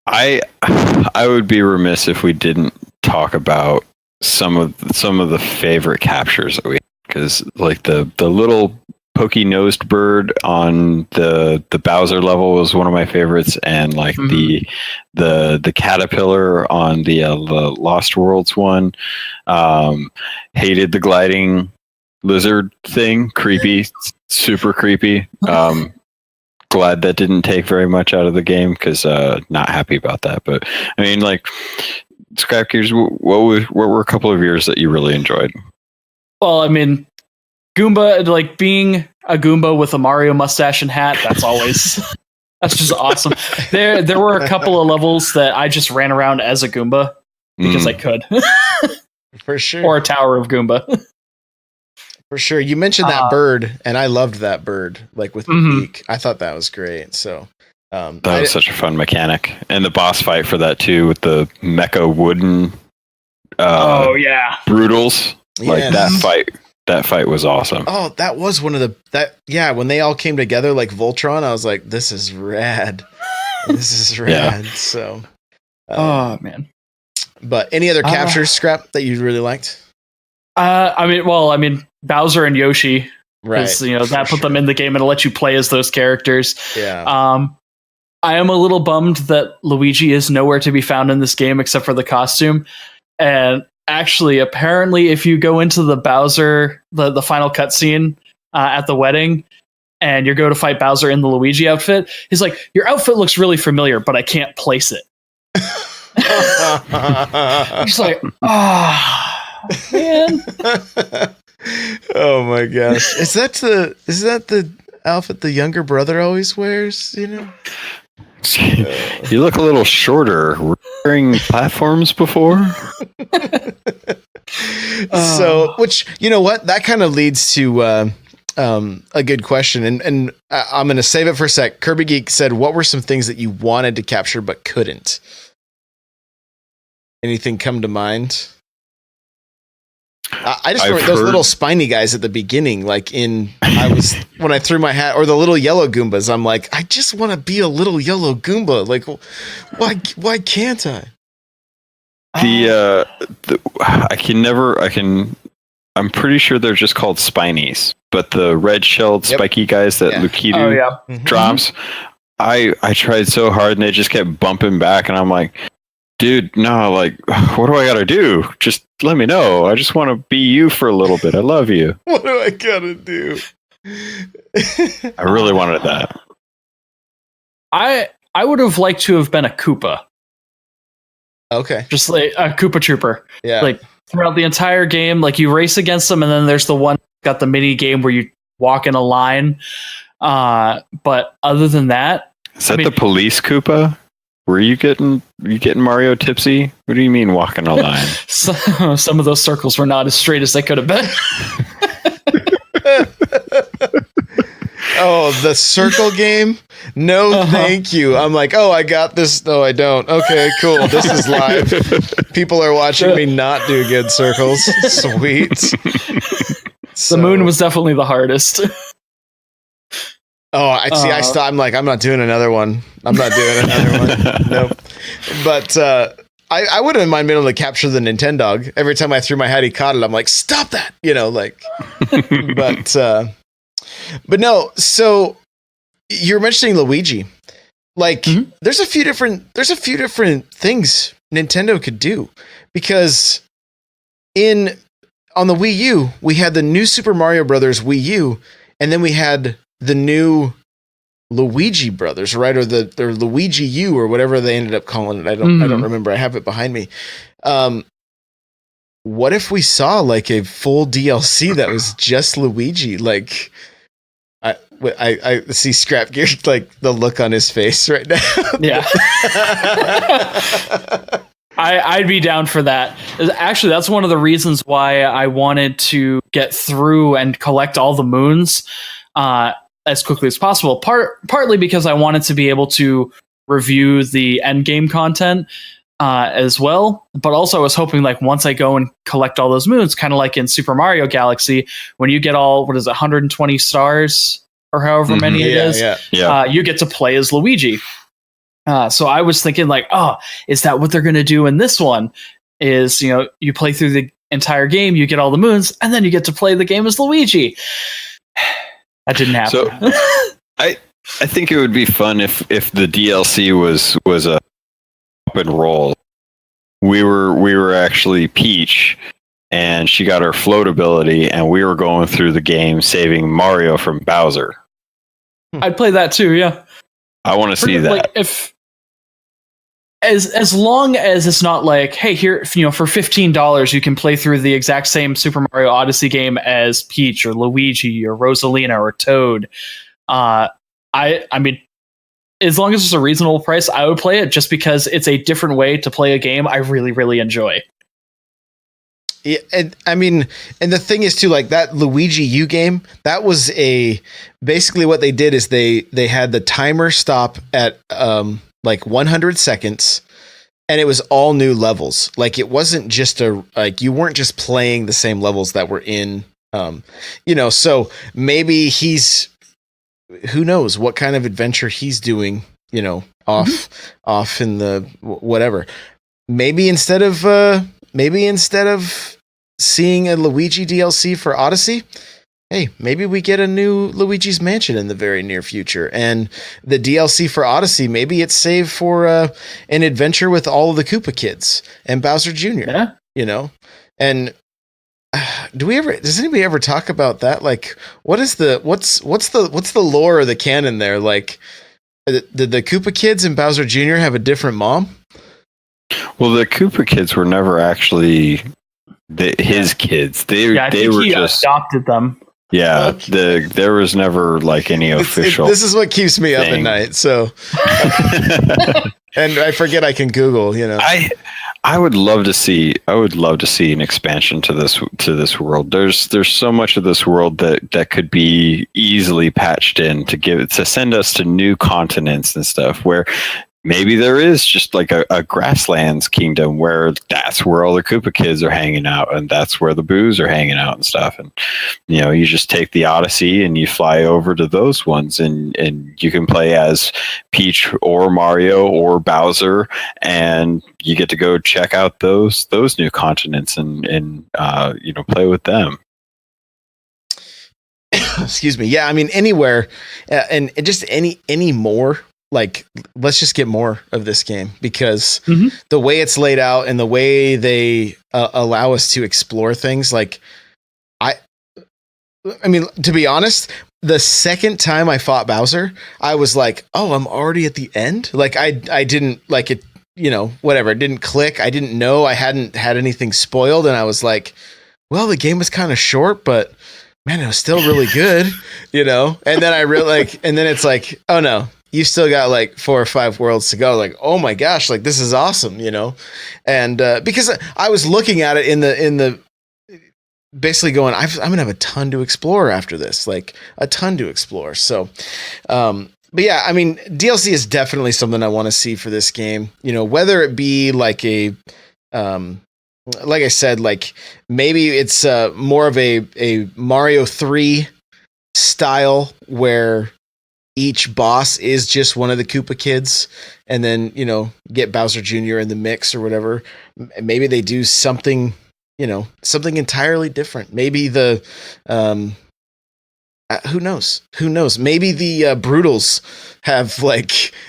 Speaker 2: I would be remiss if we didn't talk about some of the favorite captures that we, because like the little pokey nosed bird on the Bowser level was one of my favorites, and like the caterpillar on the Lost Worlds one. Hated the gliding lizard thing. Creepy, super creepy. Glad that didn't take very much out of the game, because not happy about that. But I mean, like, Scrapgears, what were a couple of yours that you really enjoyed?
Speaker 3: Well, I mean, Goomba, like being a Goomba with a Mario mustache and hat, that's always That's just awesome. There were a couple of levels that I just ran around as a Goomba because I could.
Speaker 1: For sure.
Speaker 3: Or a tower of Goomba.
Speaker 1: For sure. You mentioned that bird, and I loved that bird, like with the beak. I thought that was great. So
Speaker 2: that was such a fun mechanic. And the boss fight for that too, with the mecha wooden brutals. Like that fight was awesome.
Speaker 1: Oh, that was one of when they all came together like Voltron, I was like, this is rad. This is rad. So
Speaker 3: oh man.
Speaker 1: But any other captures, Scrap, that you really liked?
Speaker 3: I mean Bowser and Yoshi.
Speaker 1: Right.
Speaker 3: That put them in the game and let you play as those characters.
Speaker 1: Yeah.
Speaker 3: I am a little bummed that Luigi is nowhere to be found in this game except for the costume. And actually, apparently, if you go into the Bowser, the final cutscene at the wedding, and you go to fight Bowser in the Luigi outfit, he's like, your outfit looks really familiar, but I can't place it. He's like, man.
Speaker 1: Oh my gosh. Is that the outfit the younger brother always wears,
Speaker 2: You look a little shorter. Wearing platforms before?
Speaker 1: So, which, you know what? That kind of leads to a good question. And I'm going to save it for a sec. Kirby Geek said, what were some things that you wanted to capture but couldn't? Anything come to mind? I just remember those little spiny guys at the beginning, when I threw my hat, or the little yellow Goombas. I'm like, I just want to be a little yellow Goomba. Like, why can't I?
Speaker 2: I'm pretty sure they're just called Spinies, but the red-shelled spiky guys that Lukitu drops, I tried so hard and they just kept bumping back, and I'm like, dude, no, like, what do I gotta do? Just let me know. I just want to be you for a little bit. I love you.
Speaker 1: What do I gotta do?
Speaker 2: I really wanted that.
Speaker 3: I would have liked to have been a Koopa.
Speaker 1: Okay.
Speaker 3: Just like a Koopa Trooper.
Speaker 1: Yeah.
Speaker 3: Like throughout the entire game, like you race against them, and then there's the one got the mini game where you walk in a line. But other than that,
Speaker 2: is that the police Koopa? Were you getting Mario tipsy? What do you mean walking a line?
Speaker 3: Some of those circles were not as straight as they could have been.
Speaker 1: Oh, the circle game? No, thank you. I'm like, oh, I got this. No, I don't. Okay, cool. This is live. People are watching me not do good circles. Sweet.
Speaker 3: The moon was definitely the hardest.
Speaker 1: Oh, I'm like, I'm not doing another one. Nope. But I wouldn't mind being able to capture the Nintendog. Every time I threw my hat, he caught it. I'm like, stop that, but no. So you're mentioning Luigi. Like, there's a few different things Nintendo could do, because on the Wii U, we had the new Super Mario Brothers Wii U, and then we had the new Luigi Brothers, right? Or the Luigi U, or whatever they ended up calling it. I don't remember. I have it behind me. What if we saw like a full DLC that was just Luigi? Like, I see Scrapgear, like the look on his face right now.
Speaker 3: Yeah. I'd be down for that. Actually, that's one of the reasons why I wanted to get through and collect all the moons as quickly as possible. Partly because I wanted to be able to review the end game content as well, but also I was hoping, like, once I go and collect all those moons, kind of like in Super Mario Galaxy, when you get all 120 stars or however many it is, you get to play as Luigi. So I was thinking, like, oh, is that what they're going to do in this one? Is, you play through the entire game, you get all the moons, and then you get to play the game as Luigi. That didn't happen.
Speaker 2: So I think it would be fun if the DLC was a up and roll. We were actually Peach, and she got her float ability, and we were going through the game saving Mario from Bowser.
Speaker 3: I'd play that too. Yeah,
Speaker 2: I want to see that.
Speaker 3: Like, if as long as it's not like, hey, here, for $15 you can play through the exact same Super Mario Odyssey game as Peach or Luigi or Rosalina or Toad. I mean, as long as it's a reasonable price, I would play it just because it's a different way to play a game I really, really enjoy.
Speaker 1: Yeah, and I mean, and the thing is too, like that Luigi U game, that was basically what they did is they had the timer stop at like 100 seconds, and it was all new levels. Like it wasn't just you weren't just playing the same levels that were in, so maybe who knows what kind of adventure he's doing, off in the whatever. Maybe instead of seeing a Luigi DLC for Odyssey, hey, maybe we get a new Luigi's Mansion in the very near future. And the DLC for Odyssey, maybe it's saved for an adventure with all of the Koopa kids and Bowser Jr.
Speaker 3: Yeah.
Speaker 1: And does anybody ever talk about that? Like, what's the lore of the canon there? Like, did the Koopa kids and Bowser Jr. have a different mom?
Speaker 2: Well, the Koopa kids were never actually his kids. They were just
Speaker 3: adopted them.
Speaker 2: Yeah,
Speaker 1: okay.
Speaker 2: There was never like any official.
Speaker 1: This is what keeps me up at night. So, and I forget I can Google.
Speaker 2: I would love to see an expansion to this world. There's so much of this world that could be easily patched in to send us to new continents and stuff where maybe there is just like a grasslands kingdom where that's where all the Koopa kids are hanging out and that's where the Boos are hanging out and stuff. And, you just take the Odyssey and you fly over to those ones and you can play as Peach or Mario or Bowser and you get to go check out those new continents and play with them.
Speaker 1: Excuse me. Yeah. I mean, anywhere and just any more. Like, let's just get more of this game because the way it's laid out and the way they allow us to explore things, like I mean, to be honest, the second time I fought Bowser, I was like, oh, I'm already at the end. Like I didn't like it, whatever. It didn't click. I didn't know I hadn't had anything spoiled. And I was like, well, the game was kind of short, but man, it was still really good, and then and then it's like, oh no, you still got like 4 or 5 worlds to go. Like, oh my gosh, like this is awesome, and because I was looking at it in the basically going, I'm gonna have a ton to explore after this, like a ton to explore. So, but yeah, I mean, DLC is definitely something I want to see for this game. Whether it be like like I said, like maybe it's more of a Mario 3 style where each boss is just one of the Koopa kids and then, get Bowser Jr. in the mix or whatever. Maybe they do something, something entirely different. Maybe the, who knows? Maybe the Brutals have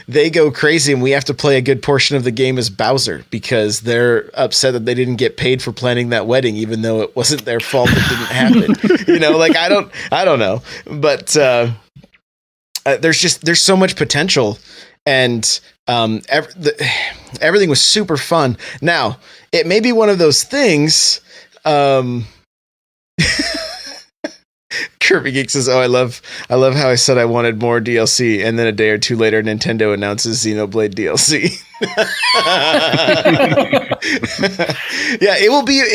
Speaker 1: they go crazy and we have to play a good portion of the game as Bowser because they're upset that they didn't get paid for planning that wedding, even though it wasn't their fault. It didn't happen. I don't know, but, there's so much potential and everything was super fun. Now it may be one of those things. Kirby Geek says, "Oh, I love how I said I wanted more DLC, and then a day or two later, Nintendo announces Xenoblade DLC." Yeah, it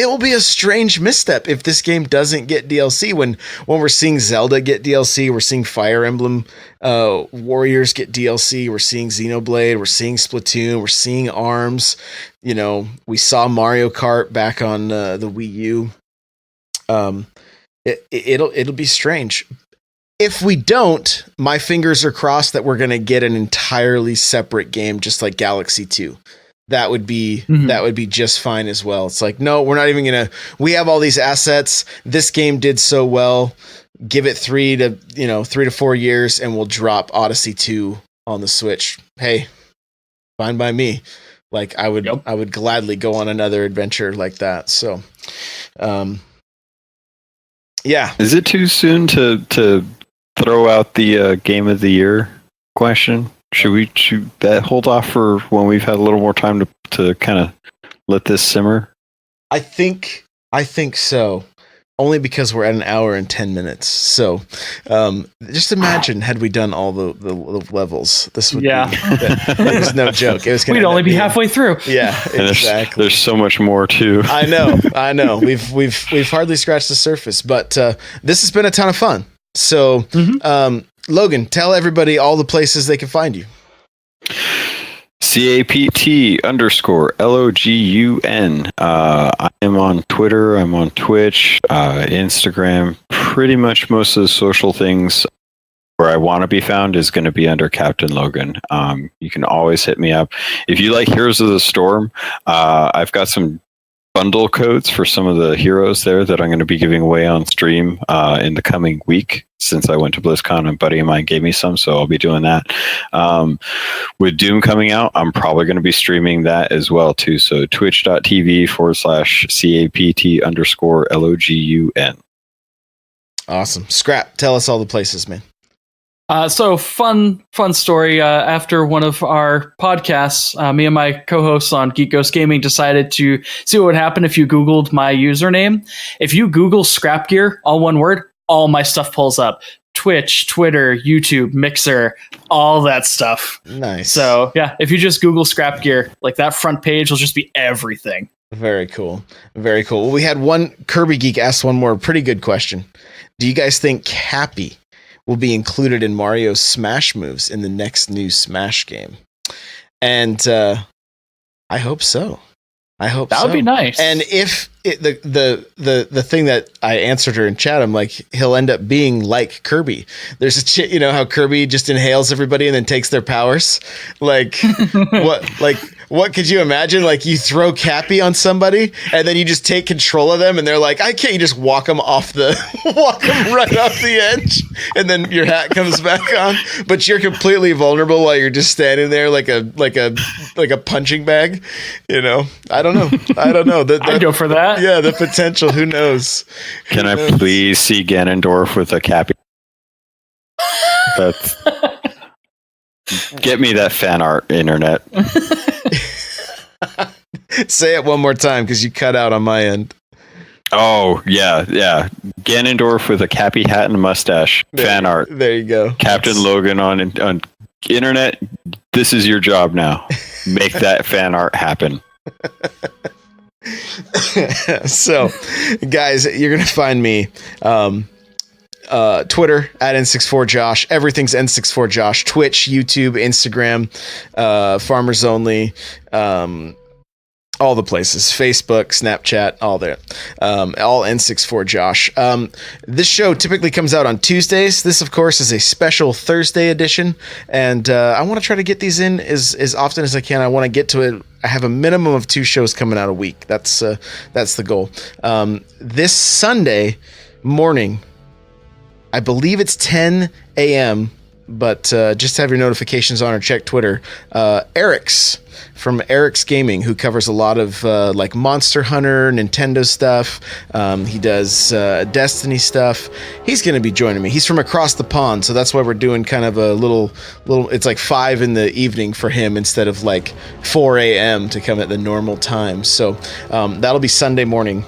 Speaker 1: will be a strange misstep if this game doesn't get DLC. When we're seeing Zelda get DLC, we're seeing Fire Emblem Warriors get DLC, we're seeing Xenoblade, we're seeing Splatoon, we're seeing ARMS. We saw Mario Kart back on the Wii U. It'll be strange. If we don't, my fingers are crossed that we're going to get an entirely separate game, just like Galaxy 2. That would be just fine as well. It's like, no, we're not even going to, we have all these assets. This game did so well. Give it 3 to 4 years and we'll drop Odyssey 2 on the Switch. Hey, fine by me. Like I would gladly go on another adventure like that. So, yeah.
Speaker 2: Is it too soon to throw out the game of the year question? Should that hold off for when we've had a little more time to kind of let this simmer?
Speaker 1: I think so. only because we're at an hour and 10 minutes. So just imagine had we done all the levels, this would be that was no joke. It was
Speaker 3: we'd only be halfway through.
Speaker 1: Yeah, exactly.
Speaker 2: There's so much more too.
Speaker 1: I know. We've hardly scratched the surface, but this has been a ton of fun. So Logan, tell everybody all the places they can find you. CAPT_LOGUN. I am on Twitter. I'm on Twitch, Instagram. Pretty much most of the social things where I want to be found is going to be under Captain Logan. You can always hit me up. If you like Heroes of the Storm, I've got some bundle codes for some of the heroes there that I'm going to be giving away on stream in the coming week. Since I went to BlizzCon, a buddy of mine gave me some, so I'll be doing that. With Doom coming out, I'm probably going to be streaming that as well too. So twitch.tv/CAPT_LOGUN. Awesome. Scrap, tell us all the places, man.
Speaker 3: So fun story. After one of our podcasts, me and my co-hosts on Geek Ghost Gaming decided to see what would happen if you Googled my username. If you Google Scrapgear, all one word, all my stuff pulls up. Twitch, Twitter, YouTube, Mixer, all that stuff.
Speaker 1: Nice.
Speaker 3: So yeah, if you just Google Scrapgear, like that front page will just be everything.
Speaker 1: Very cool. Very cool. Well, we had one Kirby Geek ask one more pretty good question. Do you guys think Cappy will be included in Mario's Smash moves in the next new Smash game? And I hope so. That would
Speaker 3: be nice.
Speaker 1: And if the thing that I answered her in chat, I'm like, he'll end up being like Kirby. There's a you know how Kirby just inhales everybody and then takes their powers. Like what could you imagine? Like you throw Cappy on somebody and then you just take control of them and they're like, I can't. You just walk them right off the edge and then your hat comes back on, but you're completely vulnerable while you're just standing there like a punching bag. You know, I don't know.
Speaker 3: I'd go for that.
Speaker 1: Yeah, the potential. Who knows?
Speaker 2: Can I please see Ganondorf with a Cappy? Get me that fan art, internet.
Speaker 1: Say it one more time because you cut out on my end.
Speaker 2: Oh, yeah. Ganondorf with a Cappy hat and a mustache. Fan art.
Speaker 1: There you go.
Speaker 2: Captain Logan on internet. This is your job now. Make that fan art happen.
Speaker 1: So, guys, you're going to find me Twitter at N64Josh. Everything's N64Josh. Twitch, YouTube, Instagram, Farmers Only, all the places. Facebook, Snapchat, all there. All N64Josh. This show typically comes out on Tuesdays. This, of course, is a special Thursday edition. And I want to try to get these in as often as I can. I want to get to it. I have a minimum of 2 shows coming out a week. That's the goal. This Sunday morning, I believe it's 10 a.m., but just have your notifications on or check Twitter. Eric's from Eric's Gaming, who covers a lot of like Monster Hunter, Nintendo stuff. He does Destiny stuff. He's going to be joining me. He's from across the pond, so that's why we're doing kind of a little. It's like 5 in the evening for him instead of like 4 a.m. to come at the normal time. So that'll be Sunday morning.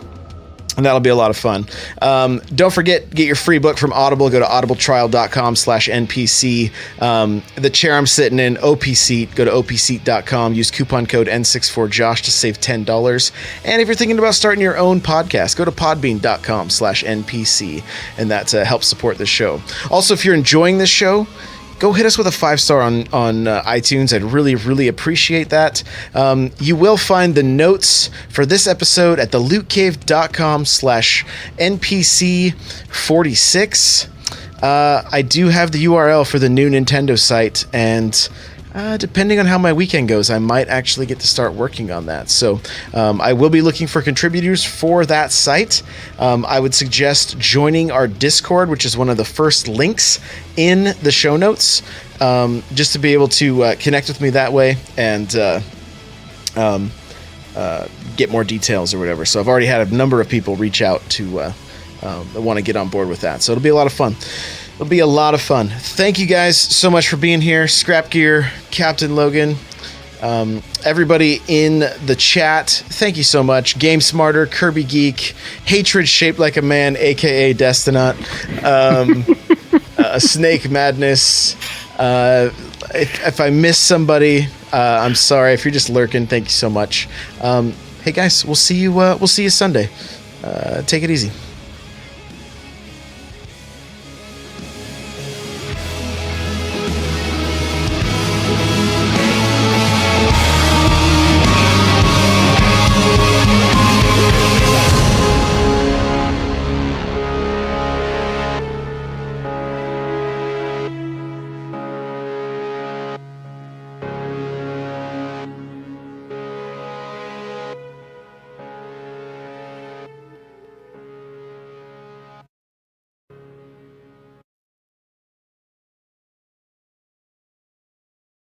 Speaker 1: And that'll be a lot of fun. Don't forget, get your free book from Audible. Go to audibletrial.com/NPC. The chair I'm sitting in, OPSeat. Go to opseat.com. Use coupon code N64Josh to save $10. And if you're thinking about starting your own podcast, go to podbean.com/NPC. And that helps support the show. Also, if you're enjoying this show, go hit us with a 5-star on iTunes. I'd really, really appreciate that. You will find the notes for this episode at thelootcave.com/NPC46. I do have the URL for the new Nintendo site, and depending on how my weekend goes, I might actually get to start working on that. So I will be looking for contributors for that site. I would suggest joining our Discord, which is one of the first links in the show notes, just to be able to connect with me that way and get more details or whatever. So I've already had a number of people reach out to want to get on board with that. So it'll be a lot of fun. It'll be a lot of fun. Thank you guys so much for being here. Scrapgear, Captain Logan. Everybody in the chat, thank you so much. Game Smarter, Kirby Geek, Hatred Shaped Like a Man, aka Destinot, Snake Madness. If I miss somebody, I'm sorry. If you're just lurking, thank you so much. Hey guys, we'll see you Sunday. Take it easy.